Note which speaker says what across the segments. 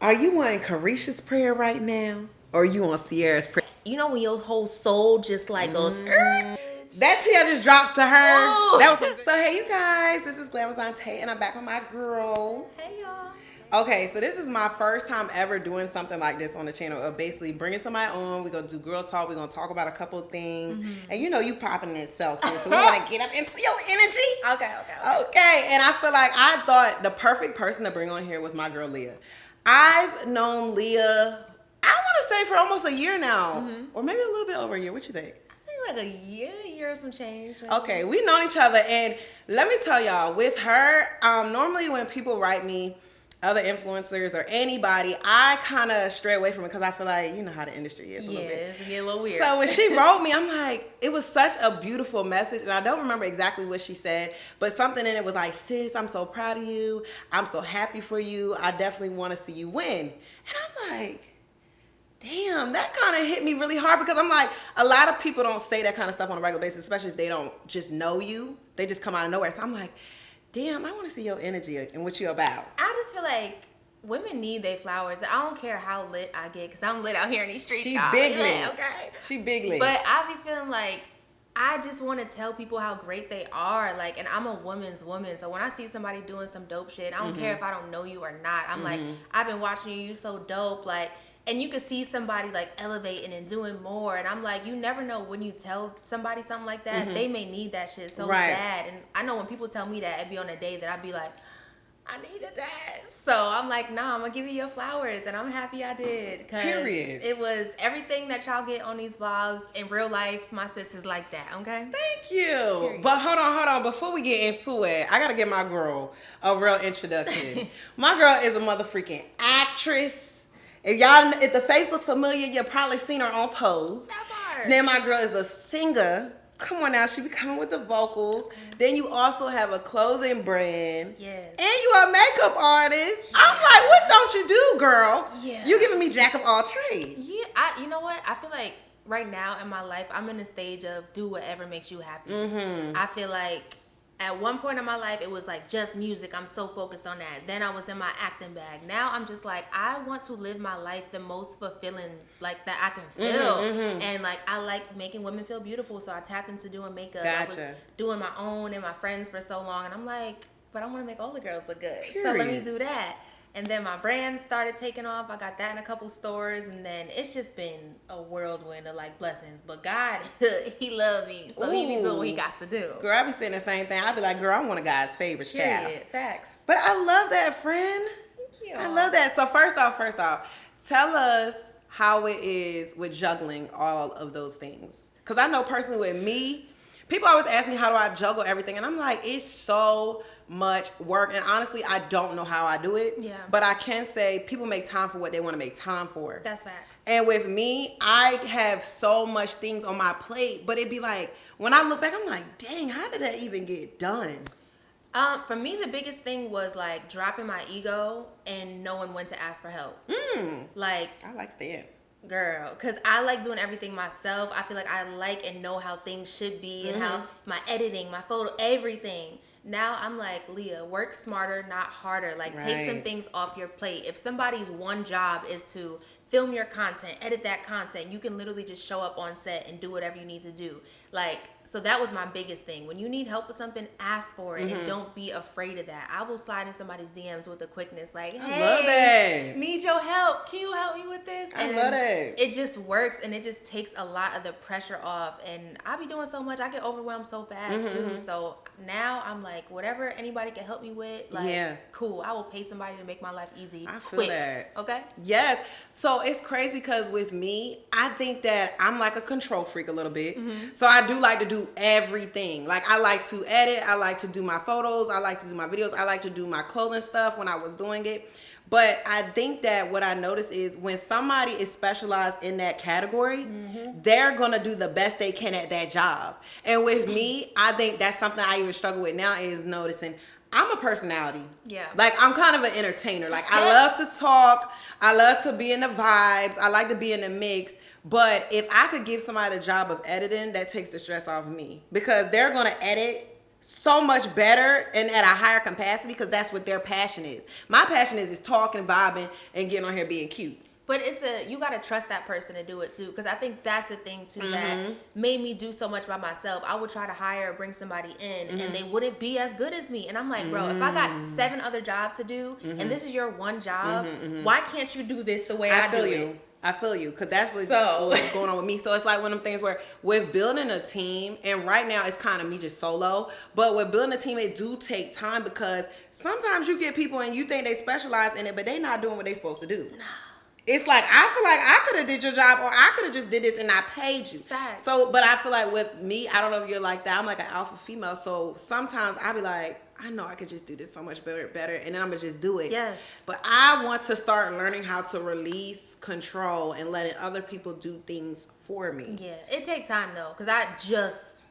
Speaker 1: Are you on Carisha's prayer right now? Or are you on Sierra's prayer?
Speaker 2: You know when your whole soul just like goes,
Speaker 1: That tear just dropped to her.
Speaker 2: Ooh.
Speaker 1: That was so. Hey, you guys, this is Glamazon Tay, and I'm back with my girl.
Speaker 2: Hey y'all.
Speaker 1: Okay, so this is my first time ever doing something like this on the channel, of basically bringing somebody on. We're gonna do girl talk. We're gonna talk about a couple of things, and you know you popping in self, so we want to get up into your energy. Okay. And I feel like I thought the perfect person to bring on here was my girl LeA. I've known LeA, I want to say, for almost a year now, or maybe a little bit over a year. What you think?
Speaker 2: Like a year or some change. Maybe.
Speaker 1: Okay, we've known each other, and let me tell y'all, with her, normally when people write me, other influencers or anybody, I kind of stray away from it because I feel like, you know how the industry is a little bit.
Speaker 2: It's getting a little weird.
Speaker 1: So when she wrote me, I'm like, it was such a beautiful message, and I don't remember exactly what she said, but something in it was like, sis, I'm so proud of you. I'm so happy for you. I definitely want to see you win. And I'm like, damn, that kind of hit me really hard, because I'm like, a lot of people don't say that kind of stuff on a regular basis, especially if they don't just know you. They just come out of nowhere. So I'm like, damn, I want to see your energy and what you're about.
Speaker 2: I just feel like women need their flowers. I don't care how lit I get, because I'm lit out here in these streets.
Speaker 1: She big lit.
Speaker 2: Okay.
Speaker 1: She big lit.
Speaker 2: But I be feeling like I just want to tell people how great they are. Like, and I'm a woman's woman. So when I see somebody doing some dope shit, I don't care if I don't know you or not. I'm like, I've been watching you. You so dope. Like, and you could see somebody like elevating and doing more. And I'm like, you never know when you tell somebody something like that, they may need that shit so bad. And I know when people tell me that, it'd be on a day that I'd be like, I needed that. So I'm like, nah, I'm gonna give you your flowers, and I'm happy I did.
Speaker 1: Period.
Speaker 2: It was everything that y'all get on these vlogs in real life. My sis is like that, okay?
Speaker 1: Thank you.
Speaker 2: Period.
Speaker 1: But hold on. Before we get into it, I gotta give my girl a real introduction. My girl is a motherfucking actress. If the face looks familiar, you've probably seen her on Pose. Then my girl is a singer. Come on now, she be coming with the vocals. Then you also have a clothing brand.
Speaker 2: Yes.
Speaker 1: And you are a makeup artist. I'm like, what don't you do, girl?
Speaker 2: Yeah.
Speaker 1: You giving me jack of all trades.
Speaker 2: Yeah, you know what? I feel like right now in my life, I'm in a stage of do whatever makes you happy. I feel like at one point in my life, it was like just music. I'm so focused on that. Then I was in my acting bag. Now I'm just like, I want to live my life the most fulfilling, like that I can feel. And like, I like making women feel beautiful. So I tapped into doing makeup.
Speaker 1: Gotcha.
Speaker 2: I was doing my own and my friends for so long. And I'm like, but I want to make all the girls look good.
Speaker 1: Period.
Speaker 2: So let me do that. And then my brand started taking off. I got that in a couple stores, and then it's just been a whirlwind of like blessings. But God, He loved me, so He be doing what He got to do.
Speaker 1: Girl, I be saying the same thing. I be like, girl, I'm one of God's favorite child.
Speaker 2: Period. Facts.
Speaker 1: But I love that, friend.
Speaker 2: Thank you.
Speaker 1: I love that. So first off, tell us how it is with juggling all of those things. Because I know personally with me, people always ask me how do I juggle everything, and I'm like, it's so much work, and honestly I don't know how I do it.
Speaker 2: Yeah.
Speaker 1: But I can say people make time for what they want to make time for.
Speaker 2: That's facts.
Speaker 1: And with me, I have so much things on my plate, but it'd be like, when I look back, I'm like, dang, how did that even get done?
Speaker 2: For me, the biggest thing was like dropping my ego and knowing when to ask for help. Like,
Speaker 1: I like that.
Speaker 2: girl, because I like doing everything myself. I feel like I like and know how things should be and how my editing, my photo, everything. Now I'm like, LeA, work smarter, not harder. Like, take some things off your plate. If somebody's one job is to film your content, edit that content, you can literally just show up on set and do whatever you need to do. Like, so that was my biggest thing. When you need help with something, ask for it and don't be afraid of that. I will slide in somebody's DMs with a quickness like, hey,
Speaker 1: I love that.
Speaker 2: Need your help. Can you help me with this?
Speaker 1: I love that.
Speaker 2: It just works, and it just takes a lot of the pressure off. And I be doing so much, I get overwhelmed so fast too. So now I'm like, whatever anybody can help me with, like, cool. I will pay somebody to make my life easy.
Speaker 1: I feel that.
Speaker 2: Okay?
Speaker 1: Yes. So it's crazy because with me, I think that I'm like a control freak a little bit. So I do like to do everything. Like, I like to edit. I like to do my photos. I like to do my videos. I like to do my clothing stuff when I was doing it. But I think that what I notice is when somebody is specialized in that category, they're going to do the best they can at that job. And with me, I think that's something I even struggle with now, is noticing I'm a personality.
Speaker 2: Yeah.
Speaker 1: Like, I'm kind of an entertainer. Like, I love to talk. I love to be in the vibes. I like to be in the mix. But if I could give somebody the job of editing, that takes the stress off of me. Because they're going to edit so much better and at a higher capacity because that's what their passion is. My passion is talking, vibing, and getting on here being cute.
Speaker 2: But you gotta trust that person to do it too, because I think that's the thing too that made me do so much by myself. I would try to hire or bring somebody in, and they wouldn't be as good as me. And I'm like, bro, if I got 7 other jobs to do, and this is your one job, why can't you do this the way I do it?
Speaker 1: I feel you, because that's what's going on with me. So it's like one of them things where with building a team, and right now it's kind of me just solo, but with building a team, it do take time because sometimes you get people and you think they specialize in it, but they not doing what they supposed to do. It's like, I feel like I could have did your job, or I could have just did this and I paid you.
Speaker 2: Facts.
Speaker 1: So, but I feel like with me, I don't know if you're like that. I'm like an alpha female. So sometimes I be like, I know I could just do this so much better, and then I'm gonna just do it.
Speaker 2: Yes.
Speaker 1: But I want to start learning how to release control and letting other people do things for me.
Speaker 2: Yeah, it takes time though, because I just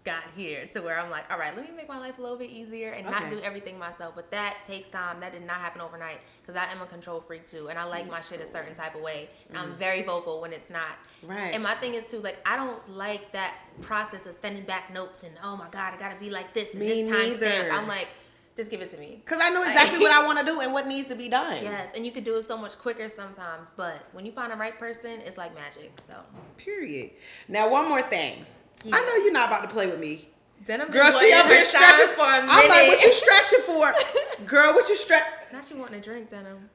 Speaker 2: got here to where I'm like, all right, let me make my life a little bit easier and not do everything myself. But that takes time. That did not happen overnight, because I am a control freak too, and I like my shit a certain type of way. And I'm very vocal when it's not.
Speaker 1: Right.
Speaker 2: And my thing is too, like, I don't like that process of sending back notes and, oh my God, I gotta be like this and this time stamp. I'm like, just give it to me.
Speaker 1: Because I know exactly what I want to do and what needs to be done.
Speaker 2: Yes, and you could do it so much quicker sometimes, but when you find the right person, it's like magic. So.
Speaker 1: Period. Now, one more thing. Yeah. I know you're not about to play with me.
Speaker 2: Denim
Speaker 1: girl, she up here stretching
Speaker 2: for a minute.
Speaker 1: I'm like, what you stretching for? Girl, what you stretch?
Speaker 2: Now she wanting to drink, Denim.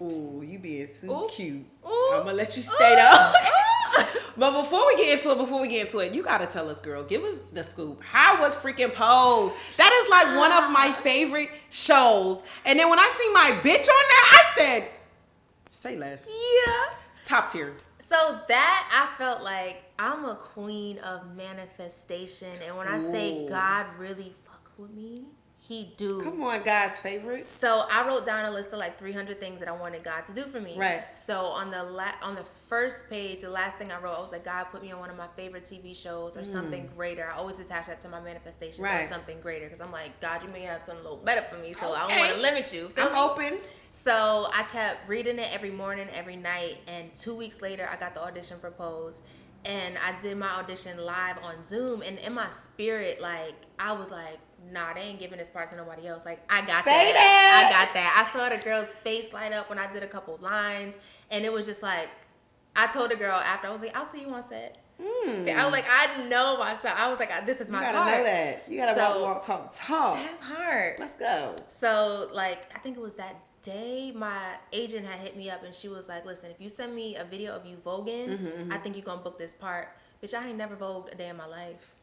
Speaker 1: Ooh, you being so cute.
Speaker 2: Ooh.
Speaker 1: I'm gonna let you stay though. But before we get into it, you gotta tell us, girl. Give us the scoop. How was freaking Pose? That is like one of my favorite shows. And then when I see my bitch on there, I said, say less.
Speaker 2: Yeah.
Speaker 1: Top tier.
Speaker 2: So that, I felt like I'm a queen of manifestation. And when I say God really fuck with me, he do.
Speaker 1: Come on, God's favorite.
Speaker 2: So I wrote down a list of like 300 things that I wanted God to do for me.
Speaker 1: Right.
Speaker 2: So on the first page, the last thing I wrote, I was like, God put me on one of my favorite TV shows or something greater. I always attach that to my manifestation, or something greater, because I'm like, God, you may have something a little better for me, so I don't want to limit you.
Speaker 1: I'm open.
Speaker 2: So I kept reading it every morning, every night, and 2 weeks later, I got the audition for Pose. And I did my audition live on Zoom, and in my spirit, like, I was like, nah, they ain't giving this part to nobody else. Like, I got that. I got that. I saw the girl's face light up when I did a couple lines, and it was just like, I told the girl after, I was like, I'll see you on set. I was like, I know myself. I was like, this is my part.
Speaker 1: You gotta know that. You gotta walk, talk.
Speaker 2: That part.
Speaker 1: Let's go.
Speaker 2: So, like, I think it was that day my agent had hit me up, and she was like, listen, if you send me a video of you voguing, I think you're gonna book this part. Bitch, I ain't never vogued a day in my life.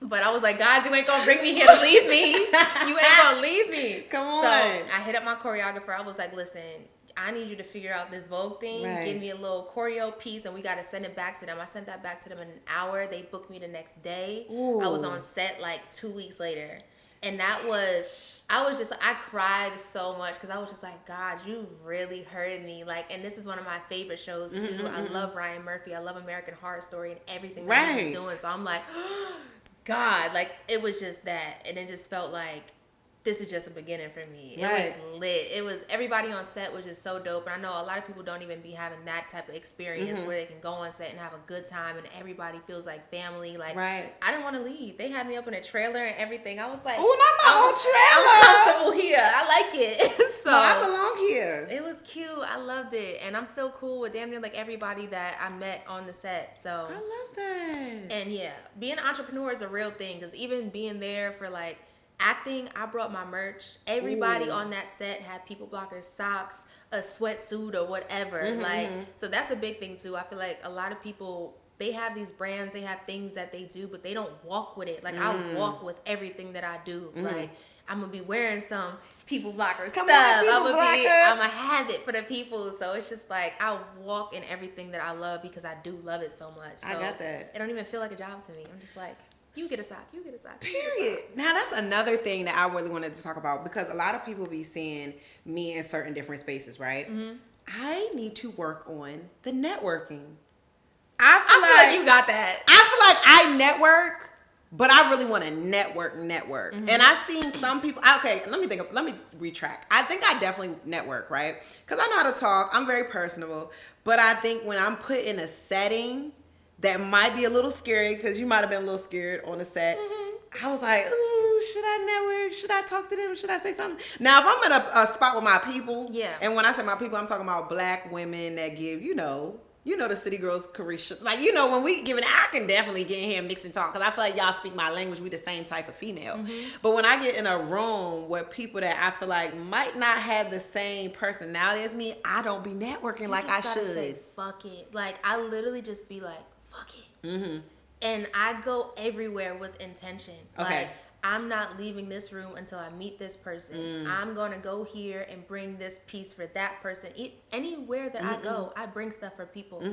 Speaker 2: But I was like, God, you ain't gonna bring me here to leave me. You ain't gonna leave me.
Speaker 1: Come on.
Speaker 2: So I hit up my choreographer. I was like, listen, I need you to figure out this Vogue thing.
Speaker 1: Right.
Speaker 2: Give me a little choreo piece, and we got to send it back to them. I sent that back to them in an hour. They booked me the next day.
Speaker 1: Ooh.
Speaker 2: I was on set like 2 weeks later. And I cried so much, because I was just like, God, you really heard me. Like, and this is one of my favorite shows too. I love Ryan Murphy. I love American Horror Story and everything that he's doing. So I'm like, God, like, it was just that. And it just felt like this is just a beginning for me. It was lit. It was, everybody on set was just so dope. And I know a lot of people don't even be having that type of experience where they can go on set and have a good time and everybody feels like family. Like, I didn't want to leave. They had me up in a trailer and everything. I was like,
Speaker 1: oh, not my old trailer.
Speaker 2: I'm comfortable here. I like it. So
Speaker 1: no, I belong here.
Speaker 2: It was cute. I loved it. And I'm still cool with damn near like everybody that I met on the set. So
Speaker 1: I love that.
Speaker 2: And yeah, being an entrepreneur is a real thing, because even being there for like acting, I brought my merch. Everybody on that set had people blockers, socks, a sweatsuit, or whatever. So that's a big thing too. I feel like a lot of people, they have these brands, they have things that they do, but they don't walk with it. Like, I walk with everything that I do. Like, I'm gonna be wearing some people blocker stuff. I'm gonna have it for the people. So it's just like, I walk in everything that I love because I do love it so much. So
Speaker 1: I got that.
Speaker 2: It don't even feel like a job to me. I'm just like, you get a sock, you get a sock.
Speaker 1: Period. Now, that's another thing that I really wanted to talk about, because a lot of people be seeing me in certain different spaces, right? I need to work on the networking. I feel like
Speaker 2: you got that.
Speaker 1: I feel like I network, but I really want to network. And I've seen some people, okay, let me retract. I think I definitely network, right? Because I know how to talk. I'm very personable. But I think when I'm put in a setting that might be a little scary, because you might have been a little scared on the set, I was like, ooh, should I network? Should I talk to them? Should I say something? Now, if I'm at a spot with my people, and when I say my people, I'm talking about black women that give, you know the city girls, karisha. Like, when we give it, I can definitely get in here and mix and talk, because I feel like y'all speak my language. We the same type of female. But when I get in a room with people that I feel like might not have the same personality as me, I don't be networking like I should.
Speaker 2: Say, fuck it. Like, I literally just be like, fuck it. And I go everywhere with intention.
Speaker 1: Okay.
Speaker 2: Like, I'm not leaving this room until I meet this person. I'm going to go here and bring this piece for that person. Anywhere that I go, I bring stuff for people.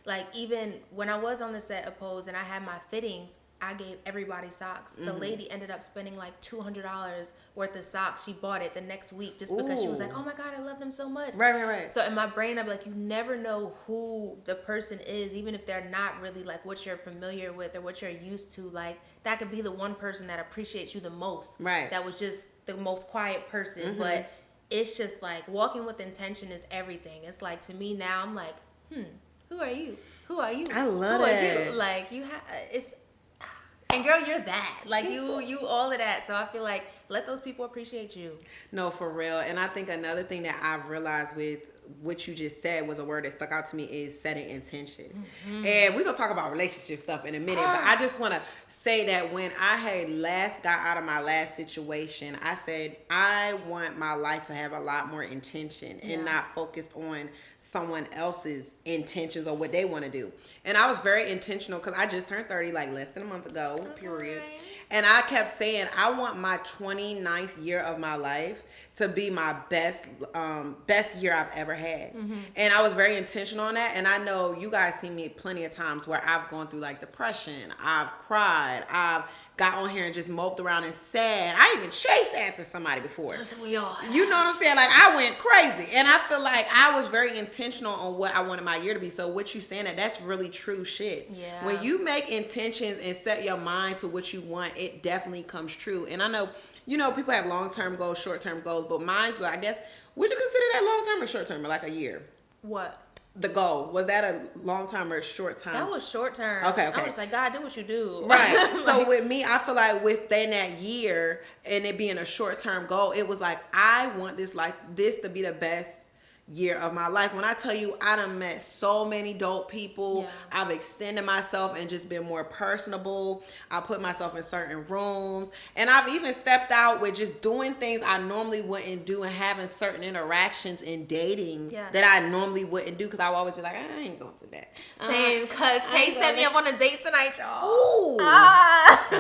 Speaker 2: Like, even when I was on the set of Pose and I had my fittings, I gave everybody socks. The lady ended up spending like $200 worth of socks. She bought it the next week just because she was like, oh my God, I love them so much.
Speaker 1: Right.
Speaker 2: So in my brain, I'm like, you never know who the person is, even if they're not really like what you're familiar with or what you're used to. Like, that could be the one person that appreciates you the most.
Speaker 1: Right.
Speaker 2: That was just the most quiet person. But it's just like walking with intention is everything. It's like, to me now, I'm like, who are you? Who are you?
Speaker 1: I love
Speaker 2: who
Speaker 1: that.
Speaker 2: Are you? Like, it's... And girl, you're that. Like, you all of that. So I feel like, let those people appreciate you.
Speaker 1: No, for real. And I think another thing that I've realized with what you just said was a word that stuck out to me is setting intention. And we're going to talk about relationship stuff in a minute. But I just want to say that when I had last got out of my last situation, I said, I want my life to have a lot more intention and not focused on someone else's intentions or what they want to do. And I was very intentional because I just turned 30 like less than a month ago, period. And I kept saying, I want my 29th year of my life to be my best year I've ever had. And I was very intentional on that. And I know you guys see me plenty of times where I've gone through like depression. I've cried. I've got on here and just moped around and sad. I even chased after somebody before.
Speaker 2: Listen, we all.
Speaker 1: You know what I'm saying? Like, I went crazy. And I feel like I was very intentional on what I wanted my year to be. So what you saying, that's really true shit.
Speaker 2: Yeah.
Speaker 1: When you make intentions and set your mind to what you want, it definitely comes true. And I know, people have long-term goals, short-term goals, but mine's, well, I guess, would you consider that long-term or short-term, or like a year?
Speaker 2: What?
Speaker 1: The goal, was that a long time or short time?
Speaker 2: That was short term.
Speaker 1: Okay.
Speaker 2: I was like, God, do what you do.
Speaker 1: Right. So with me, I feel like within that year and it being a short term goal, it was like, I want this to be the best year of my life. When I tell you, I done met so many dope people. I've extended myself and just been more personable. I put myself in certain rooms, and I've even stepped out with just doing things I normally wouldn't do and having certain interactions in dating that I normally wouldn't do, because I would always be like, I ain't going to that.
Speaker 2: Same, because Tay set me up on a date tonight, y'all.
Speaker 1: Ooh,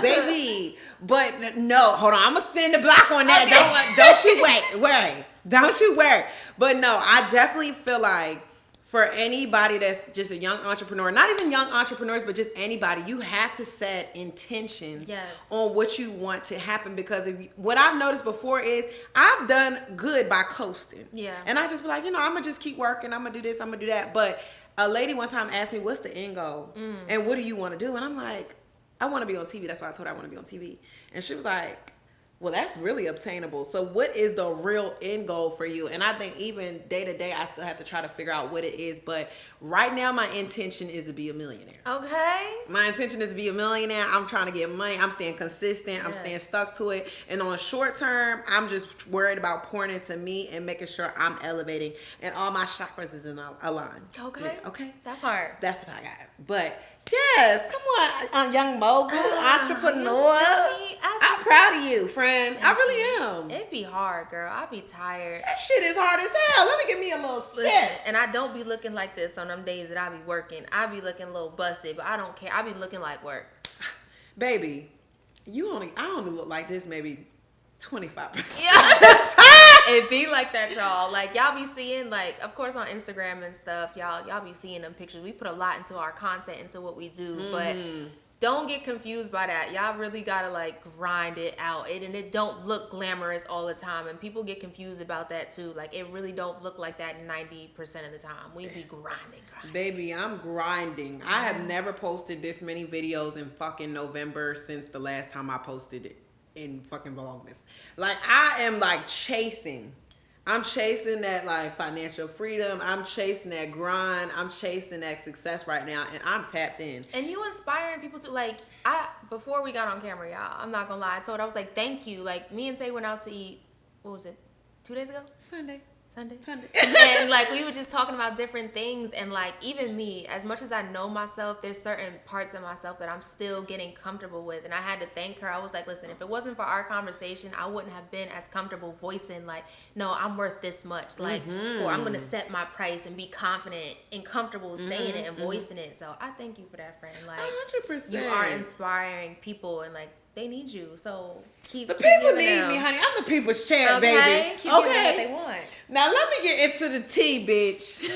Speaker 1: baby. But no, hold on. I'm going to spin the block on that. Okay. Don't you wait. Don't you worry. But no, I definitely feel like for anybody that's just a young entrepreneur, not even young entrepreneurs, but just anybody, you have to set intentions on what you want to happen. Because what I've noticed before is I've done good by coasting. Yeah. And I just be like, I'm going to just keep working. I'm going to do this. I'm going to do that. But a lady one time asked me, what's the end goal? And what do you want to do? And I'm like, I want to be on TV. That's why I told her I want to be on TV. And she was like, well, that's really obtainable. So what is the real end goal for you? And I think even day to day, I still have to try to figure out what it is. But right now, my intention is to be a millionaire.
Speaker 2: Okay.
Speaker 1: My intention is to be a millionaire. I'm trying to get money. I'm staying consistent. I'm staying stuck to it. And on a short term, I'm just worried about pouring into me and making sure I'm elevating and all my chakras is in a line.
Speaker 2: Okay.
Speaker 1: Yeah, okay.
Speaker 2: That part.
Speaker 1: That's what I got. But yes, come on, young mogul, entrepreneur. I'm proud of you, friend. I really am.
Speaker 2: It'd be hard, girl. I'd be tired.
Speaker 1: That shit is hard as hell. Let me give me a little sip.
Speaker 2: And I don't be looking like this on them days that I be working. I be looking a little busted, but I don't care. I be looking like work.
Speaker 1: Baby, I only look like this maybe 25%.
Speaker 2: Yeah. It be like that, y'all. Like, y'all be seeing, like, of course on Instagram and stuff, y'all be seeing them pictures. We put a lot into our content, into what we do, but don't get confused by that. Y'all really gotta like grind it out. And it don't look glamorous all the time, and people get confused about that too. Like, it really don't look like that 90% of the time. We be grinding.
Speaker 1: Baby, I'm grinding. I have never posted this many videos in fucking November since the last time I posted it in fucking Vlogmas. Like, I am like chasing. I'm chasing that like financial freedom. I'm chasing that grind. I'm chasing that success right now, and I'm tapped in.
Speaker 2: And you inspiring people to like. Before we got on camera, y'all, I'm not gonna lie. I was like, thank you. Like me and Tay went out to eat. What was it? 2 days ago? Sunday. And like we were just talking about different things, and like even me, as much as I know myself, there's certain parts of myself that I'm still getting comfortable with. And I had to thank her. I was like, listen, if it wasn't for our conversation, I wouldn't have been as comfortable voicing like, no, I'm worth this much. Like, or I'm gonna set my price and be confident and comfortable saying it and voicing it. So I thank you for that, friend. Like
Speaker 1: 100%.
Speaker 2: You are inspiring people, and like they need you. So keep
Speaker 1: the people need
Speaker 2: them.
Speaker 1: me, honey. I'm the people's champ,
Speaker 2: okay?
Speaker 1: baby.
Speaker 2: Keep giving them what they want.
Speaker 1: Now let me get into the tea, bitch.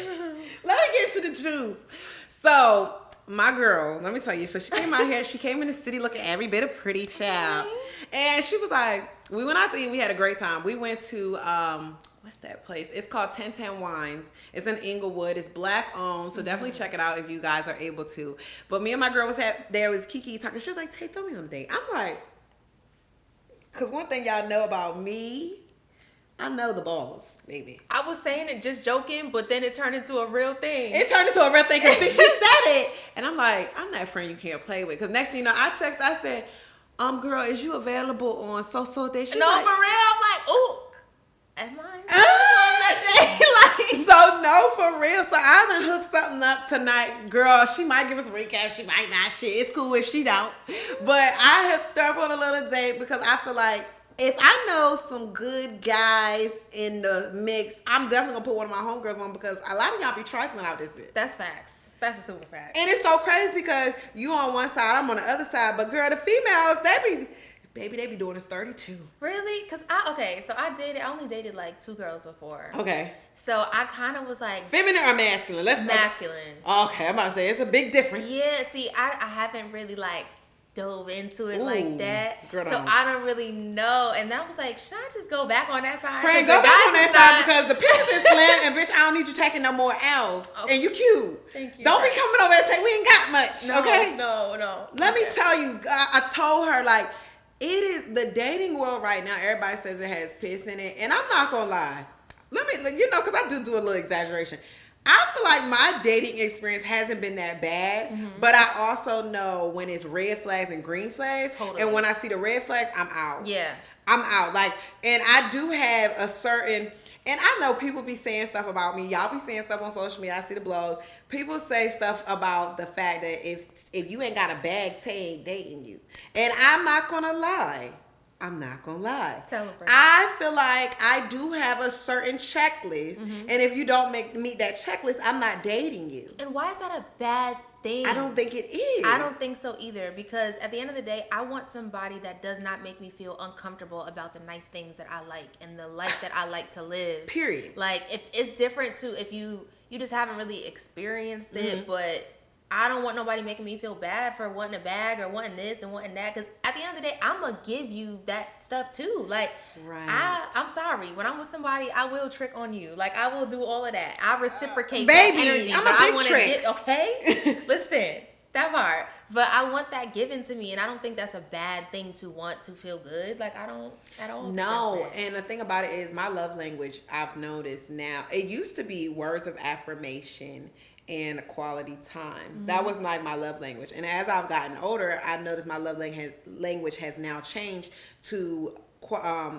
Speaker 1: Let me get into the juice. So my girl, let me tell you. So she came out here. She came in the city looking every bit of pretty, child. And she was like, we went out to eat. We had a great time. We went to what's that place? It's called 1010 Wines. It's in Inglewood. It's black owned, so definitely check it out if you guys are able to. But me and my girl there was Kiki talking. She was like, "Tay, throw me on a date." I'm like, because one thing y'all know about me, I know the balls, baby.
Speaker 2: I was saying it just joking, but then it turned into a real thing.
Speaker 1: It turned into a real thing because she said it, and I'm like, I'm that friend you can't play with. Because next thing you know, I said, girl, is you available on so day? She's
Speaker 2: no,
Speaker 1: like,
Speaker 2: for real. I'm like, ooh. Am I? Like,
Speaker 1: so no, for real. So I done hooked something up tonight, girl. She might give us a recap. She might not. Shit, it's cool if she don't. But I have thrown on a little date because I feel like if I know some good guys in the mix, I'm definitely gonna put one of my homegirls on because a lot of y'all be trifling out this bitch.
Speaker 2: That's facts. That's a super fact.
Speaker 1: And it's so crazy because you on one side, I'm on the other side. But girl, the females, they be doing this 32.
Speaker 2: Really? Cause I only dated like 2 girls before.
Speaker 1: Okay.
Speaker 2: So I kind of was like,
Speaker 1: feminine or masculine?
Speaker 2: Masculine.
Speaker 1: Okay, I'm about to say it's a big difference.
Speaker 2: Yeah. See, I haven't really like dove into it like that.
Speaker 1: Girl,
Speaker 2: so I don't really know. And that was like, should I just go back on that side?
Speaker 1: Friend, go back on that side because the penis is slim and bitch, I don't need you taking no more L's. Okay. And you cute.
Speaker 2: Thank you.
Speaker 1: Don't be coming over and say we ain't got much.
Speaker 2: No,
Speaker 1: okay?
Speaker 2: No.
Speaker 1: Let me tell you, I told her like, it is the dating world right now. Everybody says it has piss in it. And I'm not going to lie. Let me, because I do a little exaggeration. I feel like my dating experience hasn't been that bad, but I also know when it's red flags and green flags.
Speaker 2: Totally.
Speaker 1: And when I see the red flags, I'm out.
Speaker 2: Yeah.
Speaker 1: I'm out. Like, and I do have a certain, and I know people be saying stuff about me. Y'all be saying stuff on social media. I see the blogs. People say stuff about the fact that if you ain't got a bag, Tay ain't dating you. And I'm not going to lie.
Speaker 2: Tell them.
Speaker 1: I feel like I do have a certain checklist. And if you don't meet that checklist, I'm not dating you.
Speaker 2: And why is that a bad thing?
Speaker 1: I don't think it is.
Speaker 2: I don't think so either, because at the end of the day, I want somebody that does not make me feel uncomfortable about the nice things that I like and the life that I like to live.
Speaker 1: Period.
Speaker 2: Like, if it's different too if you just haven't really experienced it, but I don't want nobody making me feel bad for wanting a bag or wanting this and wanting that, because at the end of the day, I'm going to give you that stuff too. Like, I'm sorry. When I'm with somebody, I will trick on you. Like, I will do all of that. I reciprocate
Speaker 1: baby,
Speaker 2: that energy.
Speaker 1: I'm
Speaker 2: but
Speaker 1: a big
Speaker 2: I want to
Speaker 1: trick.
Speaker 2: okay? Listen, that part. But I want that given to me, and I don't think that's a bad thing to want to feel good. Like, I don't at all.
Speaker 1: No, and the thing about it is my love language, I've noticed now, it used to be words of affirmation and quality time. That was like my love language. And as I've gotten older, I noticed my love language has now changed to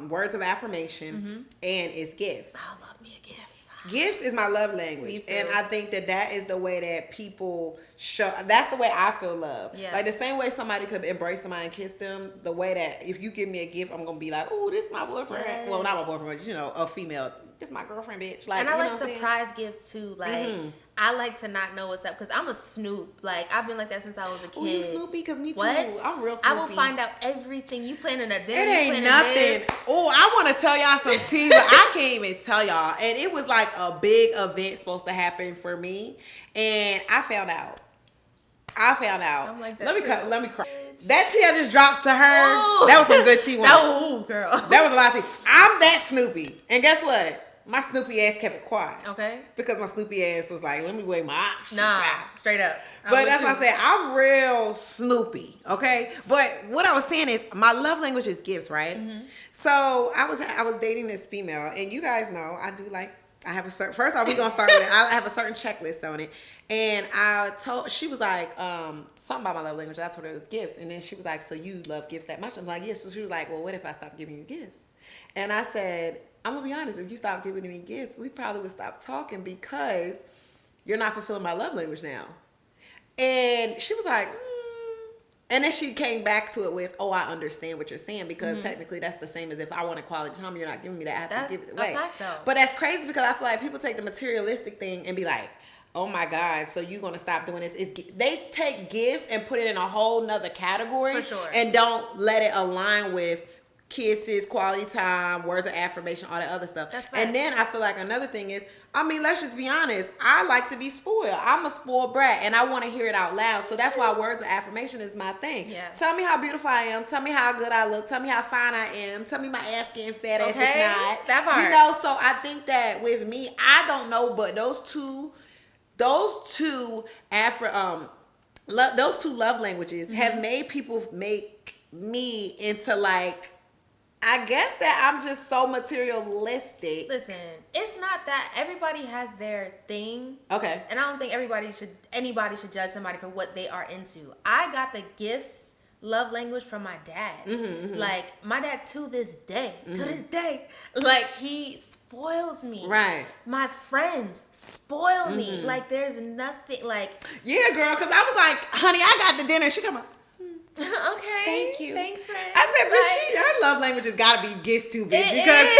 Speaker 1: words of affirmation and it's gifts.
Speaker 2: I love me a gift.
Speaker 1: Gifts is my love language.
Speaker 2: Me too.
Speaker 1: And I think that is the way that people show, that's the way I feel love.
Speaker 2: Yeah.
Speaker 1: Like the same way somebody could embrace somebody and kiss them, the way that if you give me a gift, I'm going to be like, oh, this is my boyfriend.
Speaker 2: Yes.
Speaker 1: Well, not my boyfriend, but a female. This is my girlfriend, bitch. Like,
Speaker 2: and I like
Speaker 1: know
Speaker 2: surprise gifts too. Like, I like to not know what's up because I'm a snoop. Like, I've been like that since I was a kid.
Speaker 1: Oh, you Snoopy? Because me too.
Speaker 2: What?
Speaker 1: I'm real Snoopy.
Speaker 2: I will find out everything. You planning a dinner?
Speaker 1: It ain't nothing. Oh, I want to tell y'all some tea, but I can't even tell y'all. And it was like a big event supposed to happen for me, and I found out.
Speaker 2: I'm like that
Speaker 1: Let me cry. That tea I just dropped to her. Ooh. That was some good tea.
Speaker 2: Ooh, girl.
Speaker 1: That was a lot of tea. I'm that Snoopy, and guess what? my Snoopy ass kept it quiet.
Speaker 2: Okay.
Speaker 1: Because my Snoopy ass was like, let me weigh my options out.
Speaker 2: Straight up.
Speaker 1: But that's what I said. I'm real Snoopy, okay? But what I was saying is my love language is gifts, right? So I was dating this female, and you guys know I do like, I have a certain, first off, we're going to start with it. I have a certain checklist on it. And she was like, something about my love language. I told her it was gifts. And then she was like, so you love gifts that much? I'm like, yes. So she was like, well, what if I stop giving you gifts? And I said, I'm going to be honest. If you stop giving me gifts, we probably would stop talking because you're not fulfilling my love language now. And she was like, And then she came back to it with, oh, I understand what you're saying, because technically that's the same as if I want a quality time, you're not giving me that, I have to give it away.
Speaker 2: That's a fact, though.
Speaker 1: But that's crazy because I feel like people take the materialistic thing and be like, oh my God, so you're going to stop doing this. They take gifts and put it in a whole nother category.
Speaker 2: For sure.
Speaker 1: And don't let it align with kisses, quality time, words of affirmation, all that other stuff.
Speaker 2: That's
Speaker 1: and then I feel like another thing is, I mean, let's just be honest. I like to be spoiled. I'm a spoiled brat, and I want to hear it out loud. So that's why words of affirmation is my thing.
Speaker 2: Yeah.
Speaker 1: Tell me how beautiful I am. Tell me how good I look. Tell me how fine I am. Tell me my ass getting fat if it's not.
Speaker 2: That part.
Speaker 1: You know, so I think that with me, I don't know, but those two love languages have made people make me into like, I guess that I'm just so materialistic.
Speaker 2: Listen, it's not that everybody has their thing.
Speaker 1: Okay.
Speaker 2: And I don't think anybody should judge somebody for what they are into. I got the gifts love language from my dad. Like my dad to this day, like he spoils me.
Speaker 1: Right.
Speaker 2: My friends spoil me. Like there's nothing like.
Speaker 1: Yeah, girl, because I was like, honey, I got the dinner. She talking about,
Speaker 2: okay.
Speaker 1: Thank you.
Speaker 2: Thanks, friend.
Speaker 1: I said, but her love language has got to be gifts too, bitch.
Speaker 2: It
Speaker 1: Because
Speaker 2: is.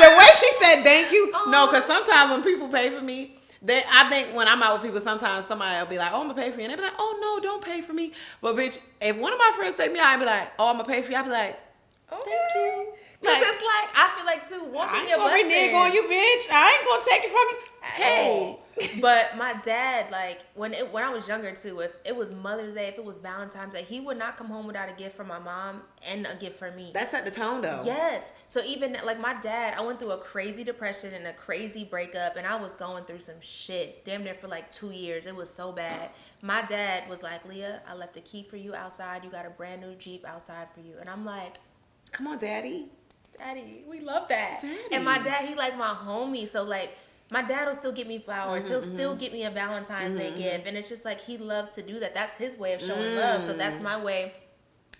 Speaker 1: the way she said thank you, no, because sometimes when people pay for me, I think when I'm out with people, sometimes somebody will be like, oh, I'm going to pay for you. And they be like, oh, no, don't pay for me. But, bitch, if one of my friends take me out, I'd be like, oh, I'm going to pay for you. I'd be like, thank you.
Speaker 2: Because it's like, I feel like, too, walking your
Speaker 1: I ain't going to renege on you, bitch. I ain't going to take it from you.
Speaker 2: Hey. But my dad, like, when I was younger, too, if it was Mother's Day, if it was Valentine's Day, he would not come home without a gift for my mom and a gift for me.
Speaker 1: That set the tone, though.
Speaker 2: Yes. So even, like, my dad, I went through a crazy depression and a crazy breakup, and I was going through some shit damn near for, like, 2 years. It was so bad. My dad was like, Leah, I left the key for you outside. You got a brand new Jeep outside for you. And I'm like,
Speaker 1: come on, Daddy.
Speaker 2: Daddy, we love that.
Speaker 1: Daddy.
Speaker 2: And my dad, he like my homie. So, like, my dad will still get me flowers. He'll still get me a Valentine's Day gift. And it's just like he loves to do that. That's his way of showing love. So that's my way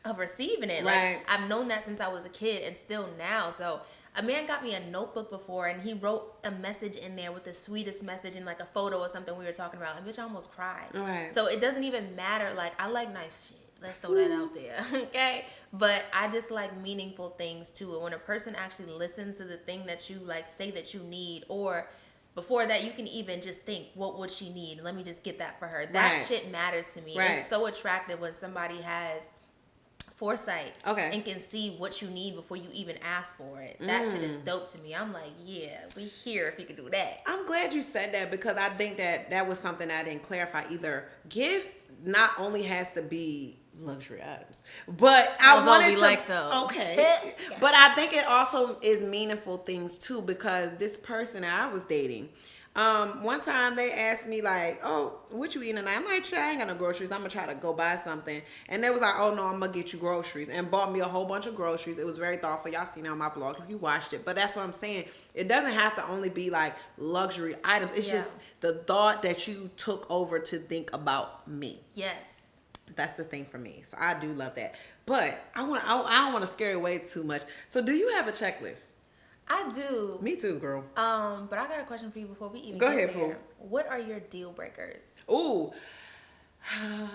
Speaker 2: of receiving it.
Speaker 1: Right.
Speaker 2: Like, I've known that since I was a kid and still now. So a man got me a notebook before and he wrote a message in there with the sweetest message and like a photo or something we were talking about. And bitch, I almost cried.
Speaker 1: Right.
Speaker 2: So it doesn't even matter. Like, I like nice shit. Let's throw that out there, okay? But I just like meaningful things too. And when a person actually listens to the thing that you like say that you need, or before that, you can even just think, what would she need? Let me just get that for her. That shit matters to me.
Speaker 1: Right.
Speaker 2: It's so attractive when somebody has foresight and can see what you need before you even ask for it. That shit is dope to me. I'm like, yeah, we here if you can do that.
Speaker 1: I'm glad you said that, because I think that was something I didn't clarify either. Gifts not only has to be luxury items, but I wanted to
Speaker 2: like those.
Speaker 1: Okay. But I think it also is meaningful things too, because this person I was dating, one time they asked me like, oh, what you eating tonight? I'm like, I ain't got no groceries. I'm gonna try to go buy something. And they was like, oh no, I'm gonna get you groceries, and bought me a whole bunch of groceries. It was very thoughtful. Y'all seen it on my vlog if you watched it. But that's what I'm saying. It doesn't have to only be like luxury items. It's just the thought that you took over to think about me.
Speaker 2: Yes.
Speaker 1: That's the thing for me. So I do love that. But I don't want to scare away too much. So do you have a checklist?
Speaker 2: I do.
Speaker 1: Me too, girl.
Speaker 2: But I got a question for you before we even
Speaker 1: go
Speaker 2: get
Speaker 1: ahead,
Speaker 2: there.
Speaker 1: Pooh.
Speaker 2: What are your deal breakers?
Speaker 1: Ooh. I'm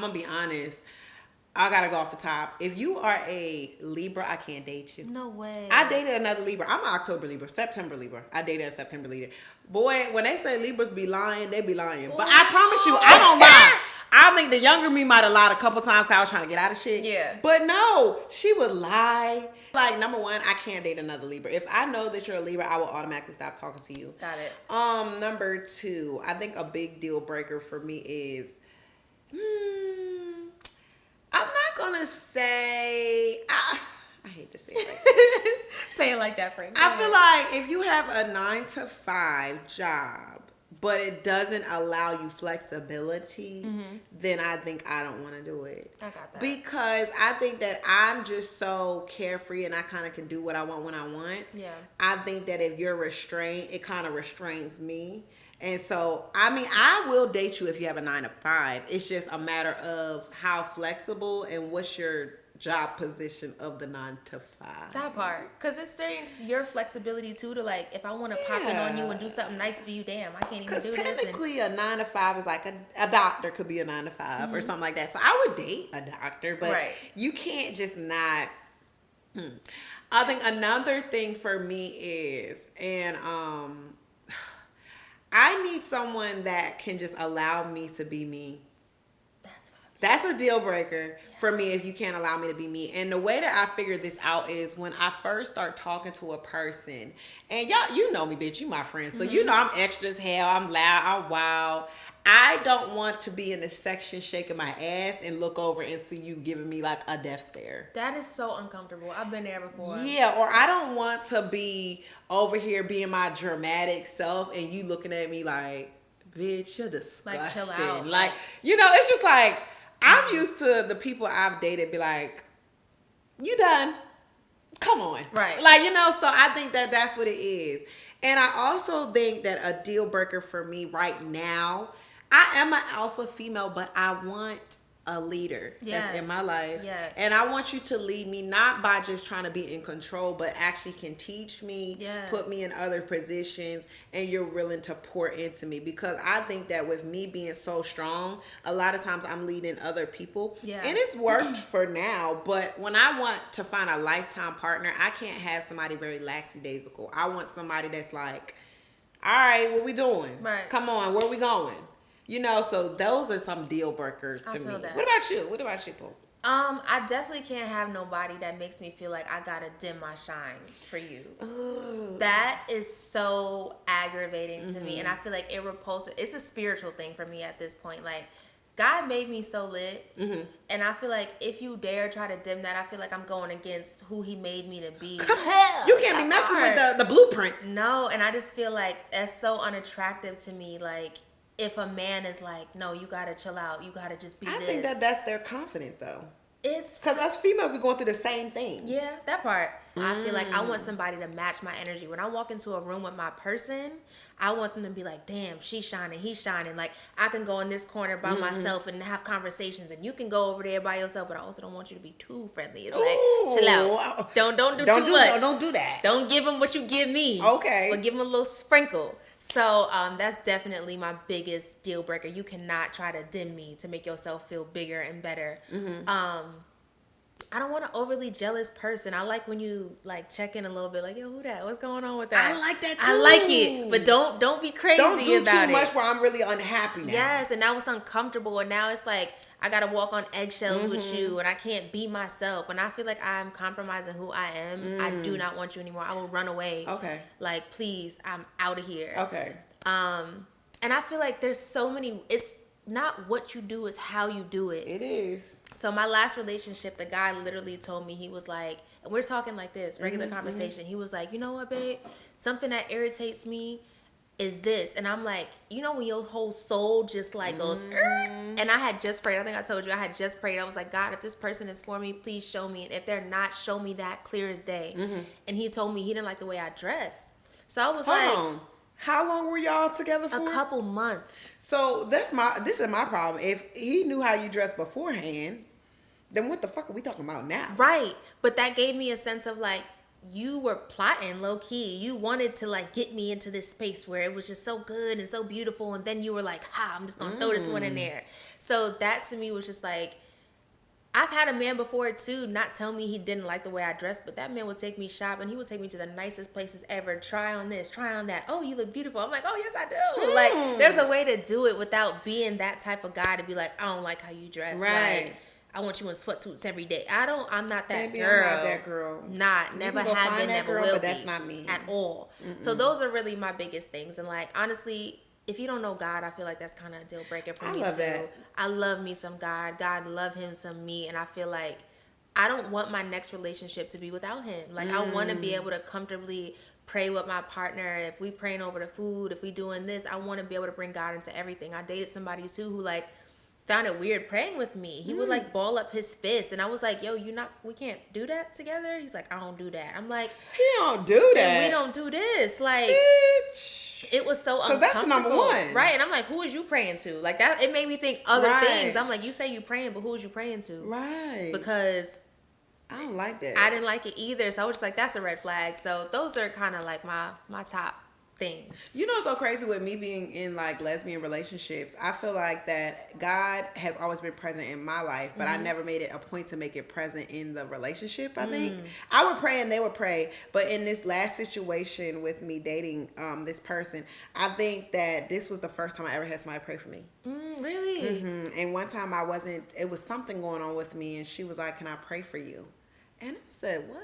Speaker 1: gonna be honest. I gotta go off the top. If you are a Libra, I can't date you.
Speaker 2: No way.
Speaker 1: I dated another Libra. I'm an October Libra, September Libra. I dated a September Libra. Boy, when they say Libras be lying, they be lying. But I promise you, I don't lie. I think the younger me might have lied a couple times because I was trying to get out of shit.
Speaker 2: Yeah.
Speaker 1: But no, she would lie. Like, number one, I can't date another Libra. If I know that you're a Libra, I will automatically stop talking to you.
Speaker 2: Got it.
Speaker 1: Number two, I think a big deal breaker for me is, I'm not gonna say, I hate to say it like that.
Speaker 2: Say it like that, Frank.
Speaker 1: I feel like if you have a 9-to-5 job, but it doesn't allow you flexibility, then I think I don't want to do it.
Speaker 2: I got that.
Speaker 1: Because I think that I'm just so carefree and I kind of can do what I want when I want.
Speaker 2: Yeah.
Speaker 1: I think that if you're restrained, it kind of restrains me. And so, I mean, I will date you if you have a 9-to-5. It's just a matter of how flexible and what's your job position of the 9-to-5.
Speaker 2: That part. Because it strains your flexibility too to like, if I want to pop in on you and do something nice for you, damn, I can't even do this.
Speaker 1: Because technically a 9-to-5 is like a doctor could be a 9-to-5 or something like that. So I would date a doctor, but you can't just not. I think another thing for me is, and I need someone that can just allow me to be me. That's a deal breaker for me if you can't allow me to be me. And the way that I figured this out is when I first start talking to a person, and y'all, you know me, bitch, you my friend. So you know I'm extra as hell, I'm loud, I'm wild. I don't want to be in the section shaking my ass and look over and see you giving me like a death stare.
Speaker 2: That is so uncomfortable. I've been there before.
Speaker 1: Yeah, or I don't want to be over here being my dramatic self and you looking at me like, bitch, you're disgusting.
Speaker 2: Like, chill out.
Speaker 1: Like, you know, it's just like, I'm used to the people I've dated be like, you done? Come on.
Speaker 2: Right.
Speaker 1: Like, you know, so I think that that's what it is. And I also think that a deal breaker for me right now, I am an alpha female, but I want a leader that's in my life.
Speaker 2: Yes.
Speaker 1: And I want you to lead me not by just trying to be in control, but actually can teach me, put me in other positions, and you're willing to pour into me. Because I think that with me being so strong, a lot of times I'm leading other people.
Speaker 2: Yeah.
Speaker 1: And it's worked for now, but when I want to find a lifetime partner, I can't have somebody very lackadaisical. I want somebody that's like, all right, what we doing?
Speaker 2: Right.
Speaker 1: Come on, where we going? You know, so those are some deal breakers to me.
Speaker 2: That.
Speaker 1: What about you? What about you, Pooh?
Speaker 2: I definitely can't have nobody that makes me feel like I gotta dim my shine for you.
Speaker 1: Ooh.
Speaker 2: That is so aggravating to me, and I feel like it repulsive. It's a spiritual thing for me at this point. Like, God made me so lit, and I feel like if you dare try to dim that, I feel like I'm going against who He made me to be.
Speaker 1: Come on, you can't be messing with the blueprint.
Speaker 2: No, and I just feel like that's so unattractive to me. Like, if a man is like, no, you gotta chill out, you gotta just be this.
Speaker 1: I think that that's their confidence, though.
Speaker 2: It's
Speaker 1: because us females be going through the same thing.
Speaker 2: Yeah, that part. I feel like I want somebody to match my energy. When I walk into a room with my person, I want them to be like, damn, she's shining, he's shining. Like, I can go in this corner by myself and have conversations, and you can go over there by yourself, but I also don't want you to be too friendly. It's like, chill out. Don't do too much.
Speaker 1: Don't do that.
Speaker 2: Don't give them what you give me.
Speaker 1: Okay.
Speaker 2: But give them a little sprinkle. So that's definitely my biggest deal breaker. You cannot try to dim me to make yourself feel bigger and better. I don't want an overly jealous person. I like when you like check in a little bit, like, yo, who that? What's going on with that?
Speaker 1: I like that too.
Speaker 2: I like it, but don't be crazy about it.
Speaker 1: Don't do too much where I'm really unhappy now.
Speaker 2: Yes, and now it's uncomfortable, and now it's like I gotta walk on eggshells with you, and I can't be myself. When I feel like I'm compromising who I am, I do not want you anymore. I will run away.
Speaker 1: Okay.
Speaker 2: Like, please, I'm out of here.
Speaker 1: Okay.
Speaker 2: And I feel like there's so many. It's not what you do, it's how you do it.
Speaker 1: It is.
Speaker 2: So my last relationship, the guy literally told me, he was like, and we're talking like this, regular conversation. He was like, you know what, babe? Something that irritates me is this. And I'm like, you know when your whole soul just like goes, and I had just prayed. I think I told you, I had just prayed. I was like, God, if this person is for me, please show me. And if they're not, show me that clear as day. And he told me he didn't like the way I dressed. So I was
Speaker 1: Hold on. How long were y'all together for?
Speaker 2: A couple months.
Speaker 1: So this is my problem. If he knew how you dressed beforehand, then what the fuck are we talking about now?
Speaker 2: Right. But that gave me a sense of like, you were plotting low key. You wanted to like get me into this space where it was just so good and so beautiful. And then you were like, I'm just going to throw this one in there. So that to me was just like, I've had a man before too not tell me he didn't like the way I dressed, but that man would take me shopping. He would take me to the nicest places ever. Try on this, try on that. Oh, you look beautiful. I'm like, oh yes, I do. Like, there's a way to do it without being that type of guy to be like, I don't like how you dress.
Speaker 1: Right.
Speaker 2: Like, I want you in sweatsuits every day. I'm not that
Speaker 1: Maybe
Speaker 2: girl.
Speaker 1: I'm not that girl.
Speaker 2: Never have been, never will
Speaker 1: but
Speaker 2: be.
Speaker 1: That's not me
Speaker 2: at all. So those are really my biggest things. And like, honestly, if you don't know God, I feel like that's kind of a deal breaker for me too.
Speaker 1: That.
Speaker 2: I love me some God. God love him some me. And I feel like I don't want my next relationship to be without him. Like, I want to be able to comfortably pray with my partner. If we praying over the food, if we doing this, I want to be able to bring God into everything. I dated somebody too who like found it weird praying with me. He would like ball up his fist, and I was like, yo, we can't do that together. He's like, I don't do that. I'm like,
Speaker 1: you don't do that.
Speaker 2: We don't do this. Like,
Speaker 1: bitch.
Speaker 2: It was so uncomfortable. Because that's the number one. Right. And I'm like, who is you praying to? Like, that, it made me think other things. I'm like, you say you praying, but who is you praying to?
Speaker 1: Right.
Speaker 2: Because
Speaker 1: I don't like that.
Speaker 2: I didn't like it either. So I was just like, that's a red flag. So those are kind of like my top things.
Speaker 1: You know what's so crazy with me being in like lesbian relationships? I feel like that God has always been present in my life, but I never made it a point to make it present in the relationship. I think I would pray and they would pray, but in this last situation with me dating this person, I think that this was the first time I ever had somebody pray for me.
Speaker 2: Really?
Speaker 1: And one time it was something going on with me, and she was like, can I pray for you? And I said, what?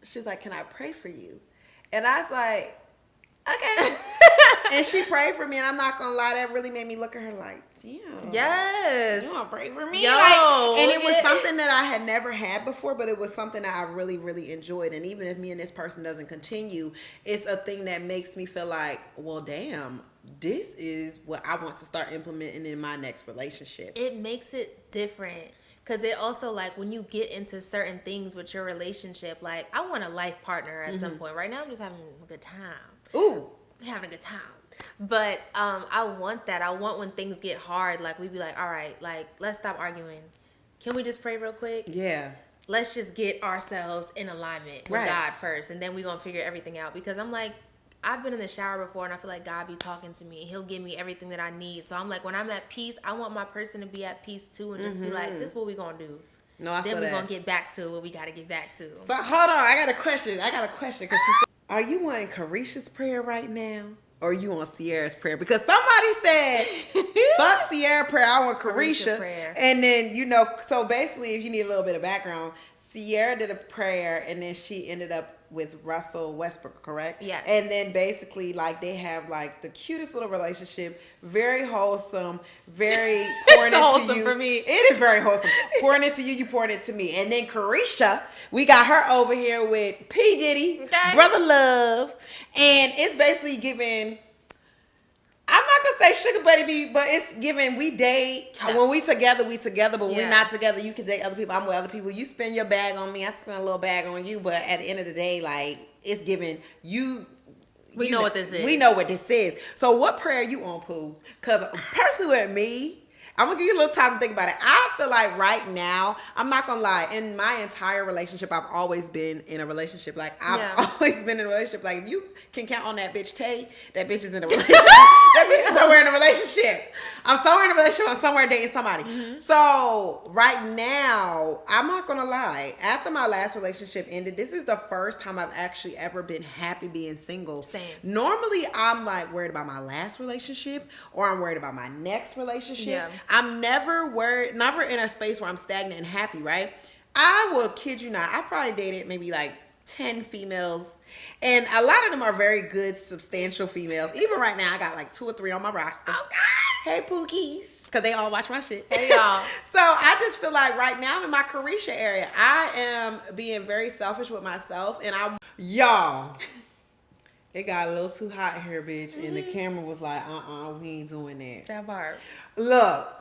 Speaker 1: She was like, can I pray for you? And I was like, okay. And she prayed for me, and I'm not gonna lie, that really made me look at her like, damn.
Speaker 2: Yes.
Speaker 1: You wanna pray for me?
Speaker 2: Yo,
Speaker 1: and it was something that I had never had before, but it was something that I really, really enjoyed. And even if me and this person doesn't continue, it's a thing that makes me feel like, well, damn, this is what I want to start implementing in my next relationship.
Speaker 2: It makes it different. Because it also, like, when you get into certain things with your relationship, like, I want a life partner at some point. Right now, I'm just having a good time.
Speaker 1: Ooh.
Speaker 2: Having a good time. But I want that. I want when things get hard, like, we be like, all right, like, let's stop arguing. Can we just pray real quick?
Speaker 1: Yeah.
Speaker 2: Let's just get ourselves in alignment with God first, and then we're going to figure everything out. Because I'm like, I've been in the shower before, and I feel like God be talking to me. He'll give me everything that I need. So I'm like, when I'm at peace, I want my person to be at peace too, and just be like, this is what we gonna do.
Speaker 1: No, I feel
Speaker 2: then we're
Speaker 1: that.
Speaker 2: gonna get back to what we gotta get back to.
Speaker 1: So hold on, I got a question. Because she said, are you on Carisha's prayer right now? Or are you on Sierra's prayer? Because somebody said, fuck Sierra prayer, I want Carisha prayer. And then, so basically, if you need a little bit of background, Sierra did a prayer, and then she ended up with Russell Westbrook, correct?
Speaker 2: Yes.
Speaker 1: And then basically, like, they have like the cutest little relationship, very wholesome, very pouring into
Speaker 2: wholesome
Speaker 1: you.
Speaker 2: For me.
Speaker 1: It is very wholesome. Pouring into you, you pouring into me. And then Carisha, we got her over here with P. Diddy, Brother Love, and it's basically giving. I'm not gonna say sugar baby, but it's giving we date. Yes. When we together, but when we're not together, you can date other people. I'm with other people. You spend your bag on me, I spend a little bag on you. But at the end of the day, like, it's giving you.
Speaker 2: We know what this is.
Speaker 1: We know what this is. So what prayer you on, Pooh? Because personally with me, I'm going to give you a little time to think about it. I feel like right now, I'm not going to lie, in my entire relationship, I've always been in a relationship. Like, I've always been in a relationship. Like, if you can count on that bitch Tay, that bitch is in a relationship. That bitch is somewhere in a relationship. I'm somewhere in a relationship. I'm somewhere dating somebody. So, right now, I'm not going to lie. After my last relationship ended, this is the first time I've actually ever been happy being single.
Speaker 2: Same.
Speaker 1: Normally, I'm, like, worried about my last relationship, or I'm worried about my next relationship.
Speaker 2: Yeah.
Speaker 1: I'm never in a space where I'm stagnant and happy, right? I will kid you not. I probably dated maybe like 10 females, and a lot of them are very good, substantial females. Even right now, I got like 2 or 3 on my roster.
Speaker 2: Oh, God.
Speaker 1: Hey, Pookies. Because they all watch my shit.
Speaker 2: Hey, y'all.
Speaker 1: So I just feel like right now I'm in my Carisha area. I am being very selfish with myself, and y'all. It got a little too hot here, bitch. And the camera was like, we ain't doing that.
Speaker 2: That part. Look.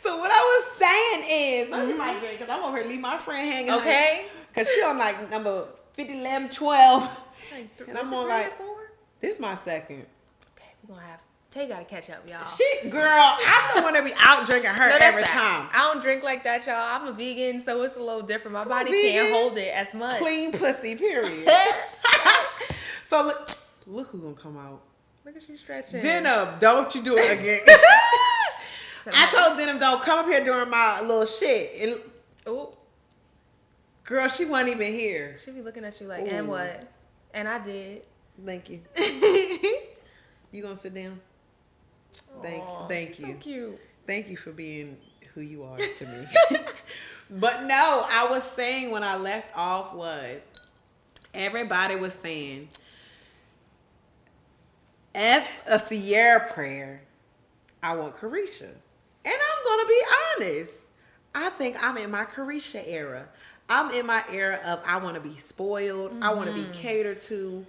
Speaker 1: So what I was saying is, let me mic drink, because I'm over here leave my friend hanging.
Speaker 2: Okay.
Speaker 1: Because she on like number 50, 11, 12.
Speaker 2: Like
Speaker 1: and I'm on like, 4? This is my second.
Speaker 2: Okay, we're going to have, Tay got to catch up, y'all.
Speaker 1: Shit, girl, I don't want to be out drinking her every time.
Speaker 2: I don't drink like that, y'all. I'm a vegan, so it's a little different. My body can't hold it as much.
Speaker 1: Clean pussy, period. So look who's going to come out.
Speaker 2: Look at you stretching.
Speaker 1: Denim, don't you do it again. I told Denim, don't come up here during my little shit. And,
Speaker 2: ooh.
Speaker 1: Girl, she wasn't even here.
Speaker 2: She be looking at you like, and what? And I did.
Speaker 1: Thank you. You gonna sit down? Thank you.
Speaker 2: So cute.
Speaker 1: Thank you for being who you are to me. But no, I was saying when I left off was, everybody was saying, F a Sierra prayer, I want Carisha. And I'm going to be honest. I think I'm in my karisha era. I'm in my era of I want to be spoiled. I want to be catered to.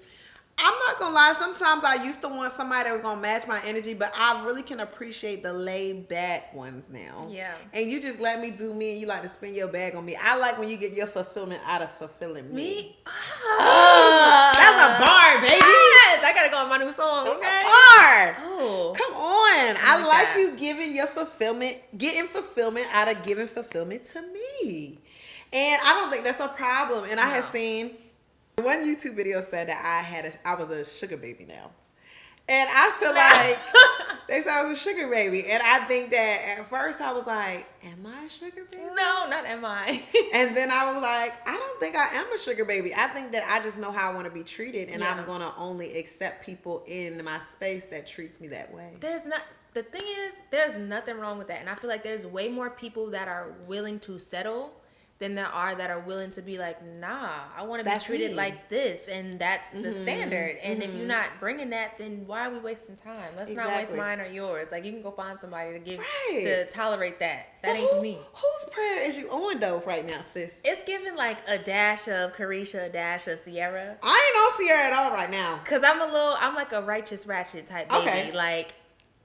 Speaker 1: I'm not gonna lie. Sometimes I used to want somebody that was gonna match my energy, but I really can appreciate the laid back ones now.
Speaker 2: Yeah.
Speaker 1: And you just let me do me, and you like to spend your bag on me. I like when you get your fulfillment out of fulfilling me. That's a bar, baby.
Speaker 2: Yes, I gotta go on my new song. Okay.
Speaker 1: Bar.
Speaker 2: Oh,
Speaker 1: Come on. I like
Speaker 2: that.
Speaker 1: you giving your fulfillment, getting fulfillment out of giving fulfillment to me. And I don't think that's a problem. And I had seen one YouTube video said that I was a sugar baby now. And I feel like they said I was a sugar baby. And I think that at first I was like, am I a sugar baby?
Speaker 2: no, not am I.
Speaker 1: And then I was like, I don't think I am a sugar baby. I think that I just know how I want to be treated. And I'm going to only accept people in my space that treats me that way.
Speaker 2: The thing is, there's nothing wrong with that. And I feel like there's way more people that are willing to settle than there are that are willing to be like, nah, I want to be treated like this, and that's the standard. And if you're not bringing that, then why are we wasting time? Let's not waste mine or yours. Like, you can go find somebody to give to tolerate that. That ain't me.
Speaker 1: Whose prayer is you on though right now, sis?
Speaker 2: It's giving like a dash of Carisha, a dash of Sierra.
Speaker 1: I ain't on Sierra at all right now.
Speaker 2: Cause I'm like a righteous ratchet type baby.
Speaker 1: Okay.
Speaker 2: Like,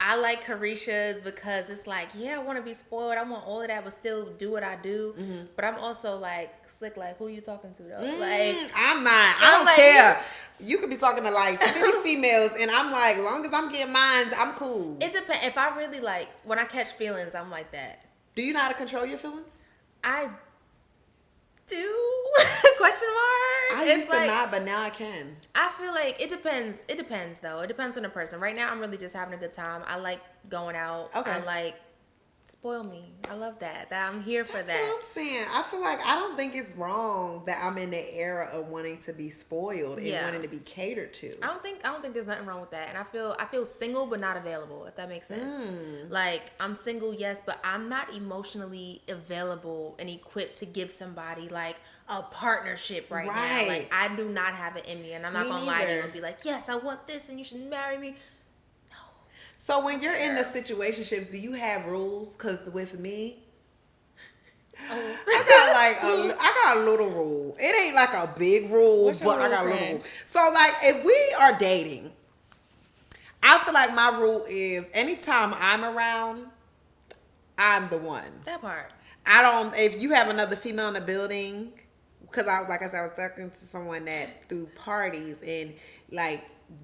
Speaker 2: I like Carishas because it's like, yeah, I want to be spoiled. I want all of that, but still do what I do. But I'm also like slick. Like, who you talking to though? Like,
Speaker 1: I'm not. I don't care. You could be talking to like 50 females, and I'm like, long as I'm getting mine, I'm cool.
Speaker 2: It depends. If I really like, when I catch feelings, I'm like that.
Speaker 1: Do you know how to control your feelings?
Speaker 2: I do. Question mark.
Speaker 1: I used to not, but now I can.
Speaker 2: I feel like it depends. It depends though. It depends on the person. Right now, I'm really just having a good time. I like going out.
Speaker 1: Okay.
Speaker 2: I like spoil me. I love that. I'm here for that.
Speaker 1: That's what I'm saying. I feel like I don't think it's wrong that I'm in the era of wanting to be spoiled and wanting to be catered to.
Speaker 2: I don't think there's nothing wrong with that. And I feel single but not available, if that makes sense. Like, I'm single, yes, but I'm not emotionally available and equipped to give somebody like a partnership right now. Like, I do not have it in me, and I'm not gonna lie to you and be like, yes, I want this and you should marry me.
Speaker 1: So when you're in the situationships, do you have rules? Because with me, I got a little rule. It ain't like a big rule, but I got a little rule. So like, if we are dating, I feel like my rule is anytime I'm around, I'm the one.
Speaker 2: That part.
Speaker 1: If you have another female in the building, because I was talking to someone that threw parties and like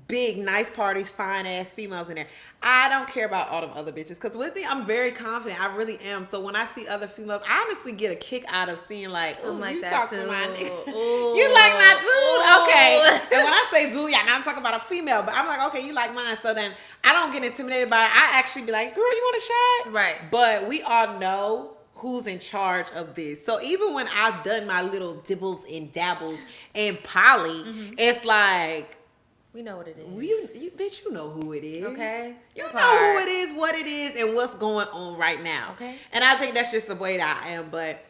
Speaker 1: big, nice parties, fine ass females in there. I don't care about all them other bitches. Because with me, I'm very confident. I really am. So when I see other females, I honestly get a kick out of seeing like, oh,
Speaker 2: like
Speaker 1: you
Speaker 2: that
Speaker 1: talk
Speaker 2: too.
Speaker 1: to my nigga.
Speaker 2: Ooh.
Speaker 1: You like my dude?
Speaker 2: Ooh.
Speaker 1: Okay. And when I say dude, yeah, now I'm talking about a female. But I'm like, okay, you like mine. So then I don't get intimidated by it. I actually be like, girl, you want a shot?
Speaker 2: Right.
Speaker 1: But we all know who's in charge of this. So even when I've done my little dibbles and dabbles and poly, it's like,
Speaker 2: we know what it is.
Speaker 1: You bitch, you know who it is.
Speaker 2: Okay.
Speaker 1: You know who it is, what it is, and what's going on right now.
Speaker 2: Okay.
Speaker 1: And I think that's just the way that I am. But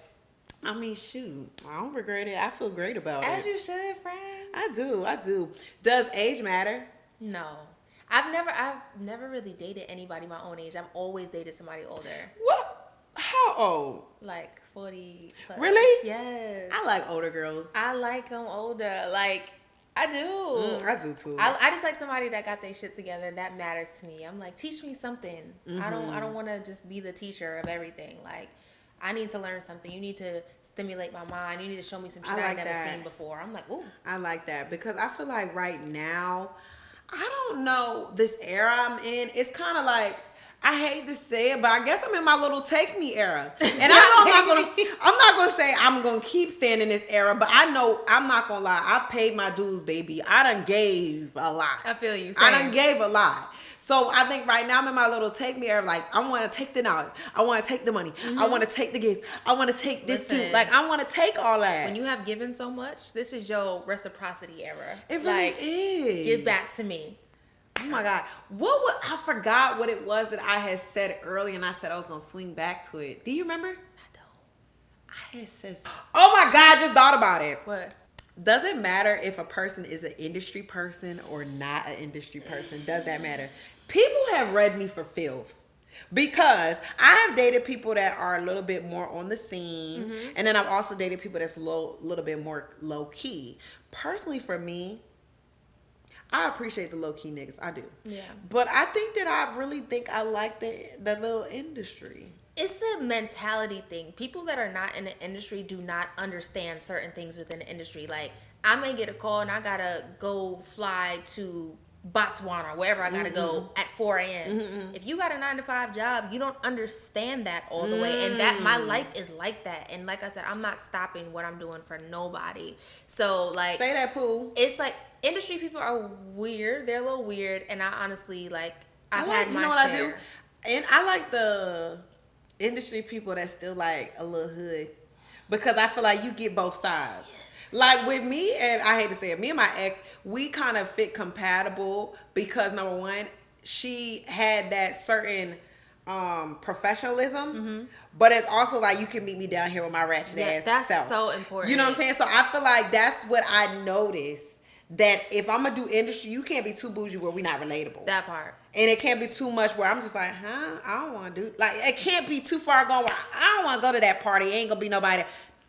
Speaker 1: I mean, shoot, I don't regret it. I feel great about it.
Speaker 2: As you should, friend.
Speaker 1: I do. Does age matter?
Speaker 2: No. I've never really dated anybody my own age. I've always dated somebody older.
Speaker 1: What? How old?
Speaker 2: Like 40 plus.
Speaker 1: Really?
Speaker 2: Yes.
Speaker 1: I like older girls.
Speaker 2: I like them older. Like, I do.
Speaker 1: I do too.
Speaker 2: I just like somebody that got their shit together. That matters to me. I'm like, teach me something. I don't want to just be the teacher of everything. Like, I need to learn something. You need to stimulate my mind. You need to show me some shit I've never seen before. I'm like, ooh.
Speaker 1: I like that because I feel like right now, I don't know, this era I'm in, it's kind of like, I hate to say it, but I guess I'm in my little take me era. And I'm not gonna say I'm gonna keep staying in this era, but I know I'm not gonna lie. I paid my dues, baby. I done gave a lot.
Speaker 2: I feel you. Same.
Speaker 1: I done gave a lot. So I think right now I'm in my little take me era. Like, I want to take the knowledge. I want to take the money. I want to take the gift. I want to take this too. Like, I want to take all that.
Speaker 2: When you have given so much, this is your reciprocity era.
Speaker 1: It really is.
Speaker 2: Give back to me.
Speaker 1: Oh my God. I forgot what it was that I had said earlier, and I said I was going to swing back to it. Do you remember?
Speaker 2: I don't.
Speaker 1: I had said, oh my God, I just thought about it.
Speaker 2: What?
Speaker 1: Does it matter if a person is an industry person or not an industry person? Does that matter? People have read me for filth. Because I have dated people that are a little bit more on the scene, and then I've also dated people that's little bit more low key. Personally, for me, I appreciate the low key niggas. I do.
Speaker 2: Yeah.
Speaker 1: But I think that I really think I like the little industry.
Speaker 2: It's a mentality thing. People that are not in the industry do not understand certain things within the industry. Like, I may get a call and I gotta go fly to Botswana, wherever I gotta go at 4 a.m. If you got a 9-to-5 job, you don't understand that all the way. And that my life is like that. And like I said, I'm not stopping what I'm doing for nobody. So like,
Speaker 1: say that, Pooh.
Speaker 2: It's like industry people are weird. They're a little weird. And I honestly like, I've had my
Speaker 1: you know
Speaker 2: share.
Speaker 1: what I do? And I like the industry people that's still like a little hood, because I feel like you get both sides. Yes. Like with me, and I hate to say it, me and my ex, we kind of fit compatible because number one, she had that certain professionalism, but it's also like you can meet me down here with my ratchet ass
Speaker 2: that's
Speaker 1: self.
Speaker 2: so important.
Speaker 1: You know what I'm saying? So I feel like that's what I noticed, that if I'm gonna do industry, you can't be too bougie where we not relatable.
Speaker 2: That part.
Speaker 1: And it can't be too much where I'm just like, I don't want to do, like, it can't be too far gone where I don't want to go to that party. Ain't gonna be nobody.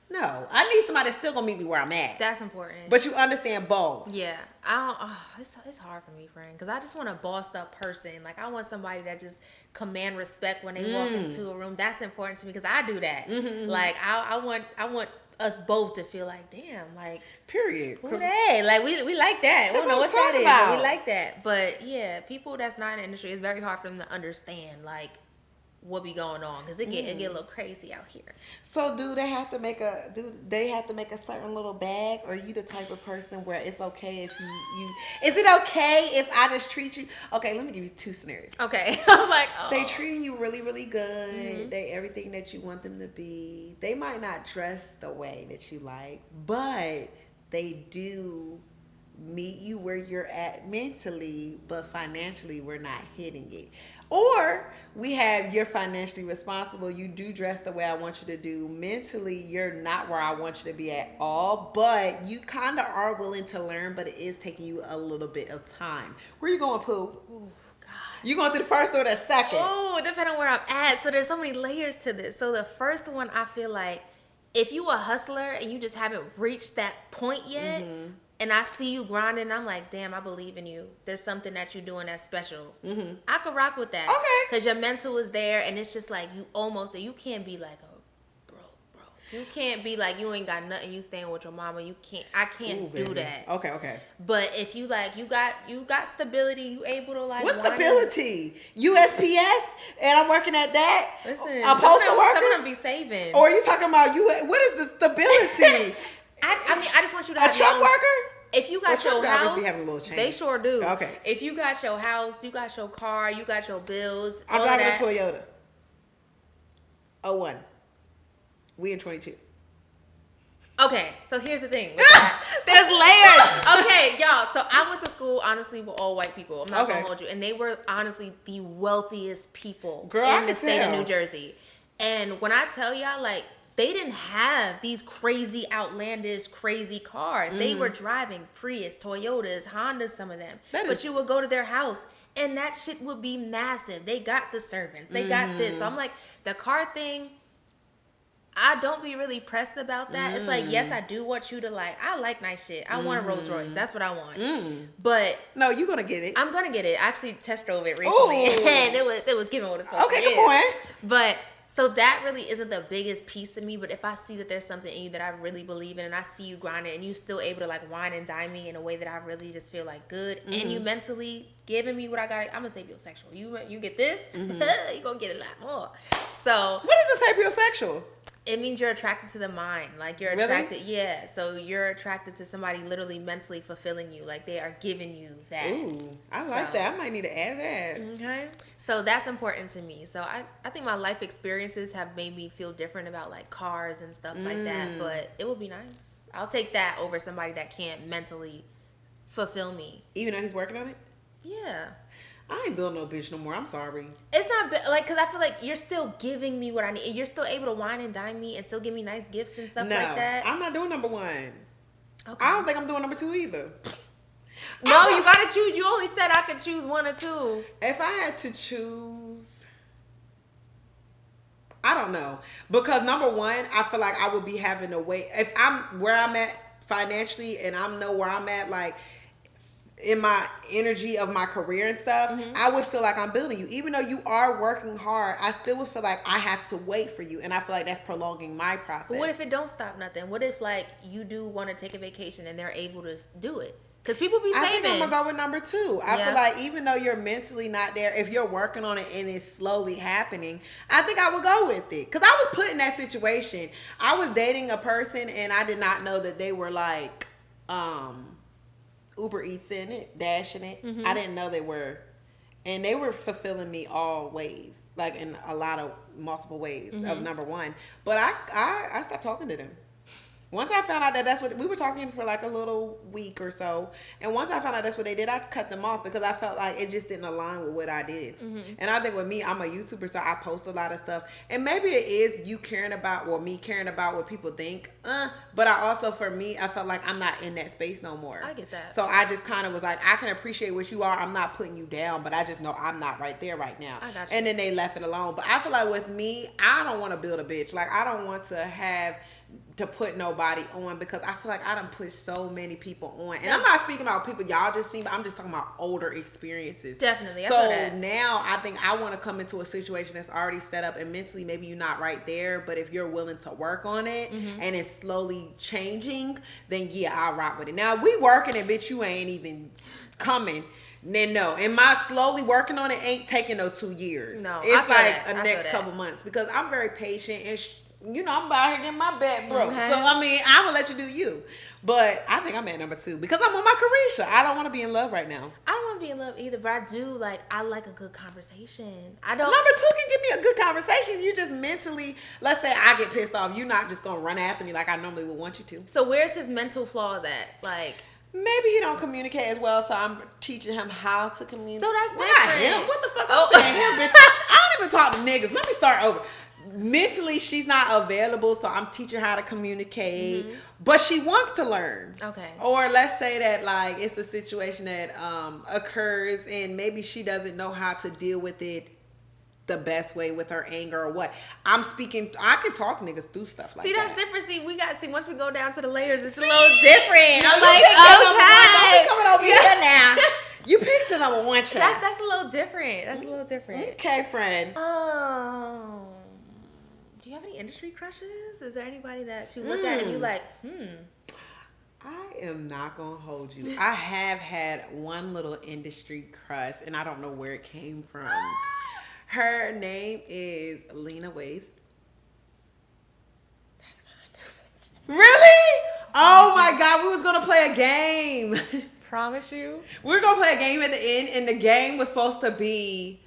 Speaker 1: No, I need somebody that's still gonna meet me where I'm at.
Speaker 2: That's important.
Speaker 1: But you understand both.
Speaker 2: Yeah, I don't. Oh, it's hard for me, friend, because I just want a bossed up person. Like, I want somebody that just command respect when they walk into a room. That's important to me because I do that. Like, I want us both to feel like, damn, like,
Speaker 1: period.
Speaker 2: Who's that? Like, we like that. We don't know what that is.
Speaker 1: About.
Speaker 2: But we like that. But yeah, people that's not in the industry, it's very hard for them to understand like what be going on, because it get a little crazy out here.
Speaker 1: So do they have to make a certain little bag, or are you the type of person where it's okay if you is it okay if I just treat you? Okay, let me give you two scenarios.
Speaker 2: Okay. I'm like, oh.
Speaker 1: They treating you really, really good. They everything that you want them to be. They might not dress the way that you like, but they do meet you where you're at mentally, but financially we're not hitting it. Or we have, you're financially responsible, you do dress the way I want you to do. Mentally, you're not where I want you to be at all, but you kind of are willing to learn, but it is taking you a little bit of time. Where you going, Pooh?
Speaker 2: Oh, God.
Speaker 1: You going through the first or the second?
Speaker 2: Oh, depending on where I'm at. So there's so many layers to this. So the first one, I feel like, if you a hustler and you just haven't reached that point yet, and I see you grinding, I'm like, damn, I believe in you. There's something that you're doing that's special. I could rock with that.
Speaker 1: Okay.
Speaker 2: Because your mental is there, and it's just like you can't be like, oh, bro. You can't be like, you ain't got nothing, you staying with your mama. I can't do that.
Speaker 1: Okay.
Speaker 2: But if you like, you got stability, you able to like.
Speaker 1: What's stability? USPS, and I'm working at that.
Speaker 2: Listen,
Speaker 1: a postal worker.
Speaker 2: Some of them be saving.
Speaker 1: Or are you talking about you? What is the stability?
Speaker 2: I mean, I just want you to
Speaker 1: a
Speaker 2: have
Speaker 1: truck worker.
Speaker 2: If you got your house,
Speaker 1: be having a little change.
Speaker 2: They sure do.
Speaker 1: Okay.
Speaker 2: If you got your house, you got your car, you got your bills.
Speaker 1: I'm driving a Toyota. 01. We in 22.
Speaker 2: Okay, so here's the thing. With that. There's layers. Okay, y'all. So I went to school, honestly, with all white people. I'm not going to hold you. And they were, honestly, the wealthiest people in the state of New Jersey. And when I tell y'all, like, they didn't have these crazy, outlandish, crazy cars. They were driving Prius, Toyotas, Hondas, some of them. But you would go to their house, and that shit would be massive. They got the servants. They got this. So I'm like, the car thing, I don't be really pressed about that. It's like, yes, I do want you to like, I like nice shit. I want a Rolls Royce. That's what I want. But
Speaker 1: no, you're gonna get it.
Speaker 2: I'm gonna get it. I actually test drove it recently, and it was giving what it's supposed to.
Speaker 1: Okay, good point.
Speaker 2: But so that really isn't the biggest piece of me. But if I see that there's something in you that I really believe in, and I see you grinding, and you still able to like wine and dine me in a way that I really just feel like good, and you mentally giving me what I got, I'm gonna say sapiosexual. You get this, you gonna get a lot more. So
Speaker 1: what is a sapiosexual?
Speaker 2: It means you're attracted to the mind. Like, you're attracted, yeah. So you're attracted to somebody literally mentally fulfilling you. Like, they are giving you that.
Speaker 1: Ooh, I like that. I might need to add that.
Speaker 2: Okay. So that's important to me. So I think my life experiences have made me feel different about, like, cars and stuff like that. But it would be nice. I'll take that over somebody that can't mentally fulfill me.
Speaker 1: Even though he's working on it?
Speaker 2: Yeah.
Speaker 1: I ain't build no bitch no more. I'm sorry.
Speaker 2: It's not like, because I feel like you're still giving me what I need. You're still able to wine and dine me and still give me nice gifts and stuff like that. I'm
Speaker 1: not doing number one. Okay. I don't think I'm doing number two either.
Speaker 2: No, you gotta choose. You only said I could choose one or two.
Speaker 1: If I had to choose, I don't know. Because number one, I feel like I would be having to wait. If I'm where I'm at financially and I know where I'm at, like in my energy of my career and stuff, I would feel like I'm building you. Even though you are working hard, I still would feel like I have to wait for you. And I feel like that's prolonging my process.
Speaker 2: But what if it don't stop nothing? What if like you do want to take a vacation and they're able to do it? Because people be saving.
Speaker 1: I think I'm going to go with number two. I feel like even though you're mentally not there, if you're working on it and it's slowly happening, I think I would go with it. Because I was put in that situation. I was dating a person and I did not know that they were like Uber Eats in it, dashing it. I didn't know they were. And they were fulfilling me all ways. Like in a lot of multiple ways of number one. But I stopped talking to them. Once I found out that that's what we were talking for like a little week or so, and once I found out that's what they did, I cut them off because I felt like it just didn't align with what I did. And I think with me, I'm a YouTuber, so I post a lot of stuff, and maybe it is you caring about or me caring about what people think. But I also, for me, I felt like I'm not in that space no more.
Speaker 2: I get that.
Speaker 1: So I just kind of was like, I can appreciate what you are. I'm not putting you down, but I just know I'm not right there right now.
Speaker 2: I got you.
Speaker 1: And then they left it alone. But I feel like with me, I don't want to build a bitch. Like I don't want to put nobody on because I feel like I done put so many people on. And I'm not speaking about people y'all just seen, but I'm just talking about older experiences.
Speaker 2: Definitely.
Speaker 1: So now I think I want to come into a situation that's already set up and mentally maybe you're not right there, but if you're willing to work on it and it's slowly changing, then yeah, I'll rock with it. Now we working it, bitch, you ain't even coming. Then no, and my slowly working on it ain't taking no 2 years.
Speaker 2: No,
Speaker 1: it's like a next couple months because I'm very patient and you know, I'm about here getting my back broke.
Speaker 2: Okay.
Speaker 1: So, I mean, I'm going to let you do you. But I think I'm at number two because I'm on my Carisha. I don't want to be in love right now.
Speaker 2: I don't want to be in love either, but I like a good conversation. I don't.
Speaker 1: Number two can give me a good conversation. You just mentally, let's say I get pissed off. You're not just going to run after me like I normally would want you to.
Speaker 2: So where's his mental flaws at? Like,
Speaker 1: maybe he don't communicate as well, so I'm teaching him how to communicate.
Speaker 2: So that's
Speaker 1: Well,
Speaker 2: different.
Speaker 1: not him. What the fuck I'm saying him, bitch? I don't even talk to niggas. Let me start over. Mentally, she's not available, so I'm teaching her how to communicate, but she wants to learn.
Speaker 2: Okay.
Speaker 1: Or let's say that like it's a situation that occurs and maybe she doesn't know how to deal with it the best way with her anger or what. I'm speaking, I can talk niggas through stuff like that.
Speaker 2: See, that's different. See, once we go down to the layers, it's a little different. I'm like,
Speaker 1: Don't be
Speaker 2: okay.
Speaker 1: coming over here now. You picture number one, child.
Speaker 2: That's a little different. That's a little different.
Speaker 1: Okay, friend.
Speaker 2: Do you have any industry crushes? Is there anybody that you look at and you like,
Speaker 1: I am not gonna hold you. I have had one little industry crush, and I don't know where it came from. Her name is Lena Waithe. That's fine. Really? Oh my God, we was gonna play a game.
Speaker 2: promise you?
Speaker 1: We were gonna play a game at the end, and the game was supposed to be,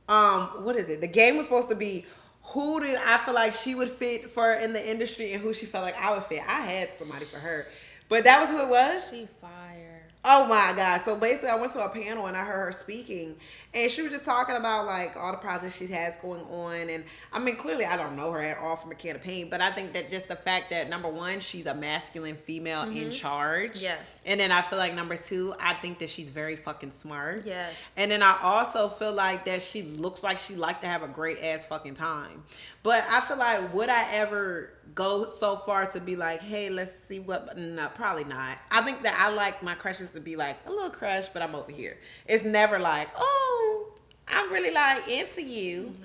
Speaker 1: what is it? The game was supposed to be who did I feel like she would fit for in the industry and who she felt like I would fit. I had somebody for her, but that was who it was.
Speaker 2: She fire.
Speaker 1: Oh my God. So basically I went to a panel and I heard her speaking and she was just talking about like all the projects she has going on. And I mean, clearly I don't know her at all from a can of paint, but I think that just the fact that number one, she's a masculine female in charge.
Speaker 2: Yes.
Speaker 1: And then I feel like number two, I think that she's very fucking smart.
Speaker 2: Yes.
Speaker 1: And then I also feel like that she looks like she like to have a great ass fucking time. But I feel like, would I ever go so far to be like, hey, let's see what, no, probably not. I think that I like my crushes to be like a little crush, but I'm over here. It's never like, oh, I'm really like into you.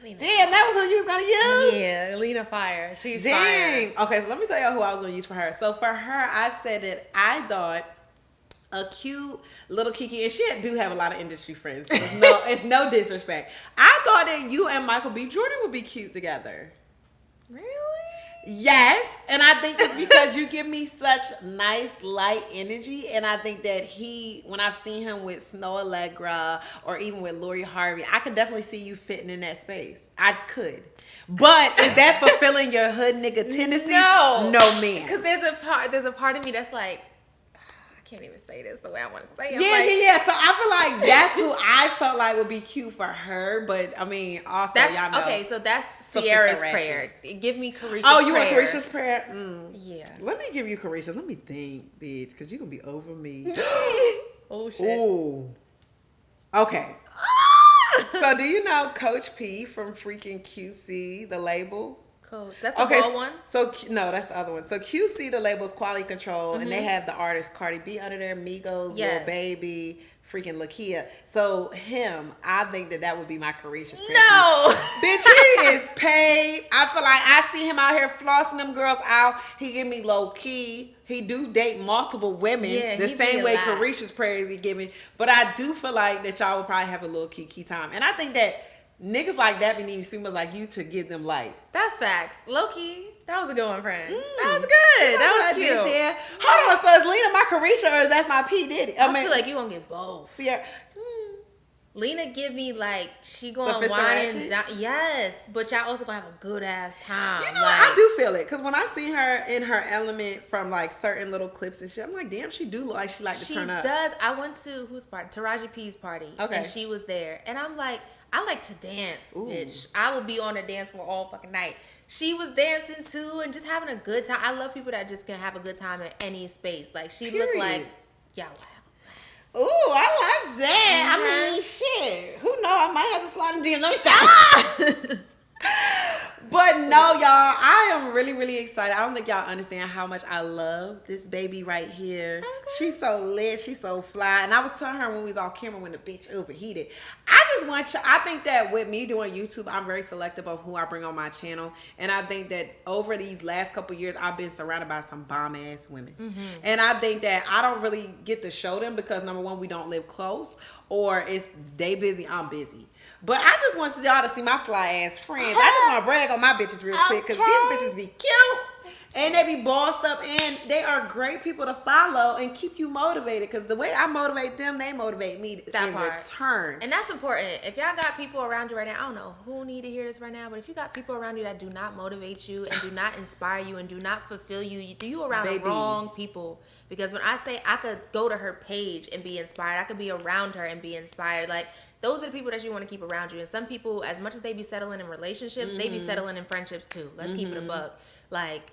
Speaker 1: Damn, that was who you was gonna use?
Speaker 2: Yeah, Lena Fire. She's
Speaker 1: Dang.
Speaker 2: fire.
Speaker 1: Okay, so let me tell you who I was gonna use for her. So for her, I said that I thought a cute little Kiki, and she do have a lot of industry friends. So it's no disrespect. I thought that you and Michael B. Jordan would be cute together.
Speaker 2: Really?
Speaker 1: Yes, and I think it's because you give me such nice light energy, and I think that when I've seen him with Snow Allegra or even with Lori Harvey, I could definitely see you fitting in that space. I could. But is that fulfilling your hood nigga tendencies?
Speaker 2: No,
Speaker 1: man.
Speaker 2: Because there's a part of me that's like, I can't even say this the way I want to say it.
Speaker 1: Yeah. So I feel like that's who I felt like would be cute for her. But I mean, also y'all know.
Speaker 2: Okay, so that's Sierra's prayer. Give me Carisha's prayer.
Speaker 1: Oh, you want Carisha's prayer?
Speaker 2: Yeah.
Speaker 1: Let me give you Carisha. Let me think, bitch, because you're going to be over me.
Speaker 2: Oh, shit.
Speaker 1: Ooh. Okay. So do you know Coach P from freaking QC, the label?
Speaker 2: Coach. That's the ball one?
Speaker 1: So, no, that's the other one. So QC, the label is Quality Control, and they have the artist Cardi B under there, Migos, Lil Baby, freaking LaKia. So him, I think that would be my CARESHAS president.
Speaker 2: No!
Speaker 1: Bitch, he is paid. I feel like I see him out here flossing them girls out. He give me low key. He do date multiple women the same way CARESHAS prayers he give me. But I do feel like that y'all would probably have a little key time. And I think that niggas like that be needing females like you to give them light.
Speaker 2: That's facts. Low key. That was a good one, friend. That was good. That was cute.
Speaker 1: Hold on, so is Lena my CARESHA or is that my P Diddy?
Speaker 2: I feel like you gonna get both.
Speaker 1: Sierra.
Speaker 2: Lena give me like she going wine and down. Yes, but y'all also gonna have a good ass time.
Speaker 1: You know, I do feel it because when I see her in her element from like certain little clips and shit, I'm like, damn, she do look like she like to turn up.
Speaker 2: She does. I went to whose party? Taraji P's party, and she was there, and I'm like, I like to dance, bitch. I will be on a dance floor all fucking night. She was dancing too and just having a good time. I love people that just can have a good time in any space. Like she looked like, yeah, wow.
Speaker 1: Ooh, I like that. I mean, shit. Who know? I might have to slide in DM. Let me stop. But no, y'all, I am really, really excited. I don't think y'all understand how much I love this baby right here. Okay. She's so lit. She's so fly. And I was telling her when we was off camera when the bitch overheated. I think that with me doing YouTube, I'm very selective of who I bring on my channel. And I think that over these last couple years, I've been surrounded by some bomb-ass women. And I think that I don't really get to show them because, number one, we don't live close. Or it's they busy, I'm busy. But I just want y'all to see my fly ass friends. I just want to brag on my bitches real quick because these bitches be cute and they be bossed up and they are great people to follow and keep you motivated because the way I motivate them, they motivate me in return.
Speaker 2: And that's important. If y'all got people around you right now, I don't know who need to hear this right now, but if you got people around you that do not motivate you and do not inspire you and do not fulfill you, you around the wrong people. Because when I say I could go to her page and be inspired, I could be around her and be inspired. Like, those are the people that you want to keep around you. And some people, as much as they be settling in relationships, they be settling in friendships too. Let's keep it a buck. Like,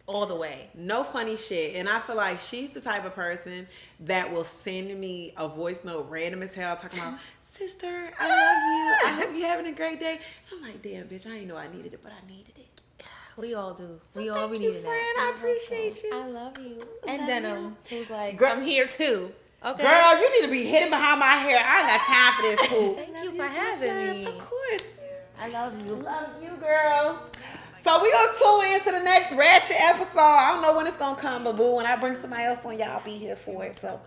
Speaker 2: all the way. No
Speaker 1: funny shit. And I feel like she's the type of person that will send me a voice note random as hell talking about, sister, I love you. I hope you're having a great day. I'm like, damn, bitch, I didn't know I needed it, but I needed it.
Speaker 2: We all do.
Speaker 1: So we all be needing that. I appreciate you.
Speaker 2: I love you. And Denim, who's like, I'm here too. Okay.
Speaker 1: Girl, you need to be hitting behind my hair. I ain't got time for this fool.
Speaker 2: Thank you for having me.
Speaker 1: Of course.
Speaker 2: I love you.
Speaker 1: Love you, girl. So we gonna tune into the next Ratchet episode. I don't know when it's gonna come, but boo, when I bring somebody else on, y'all be here for it. So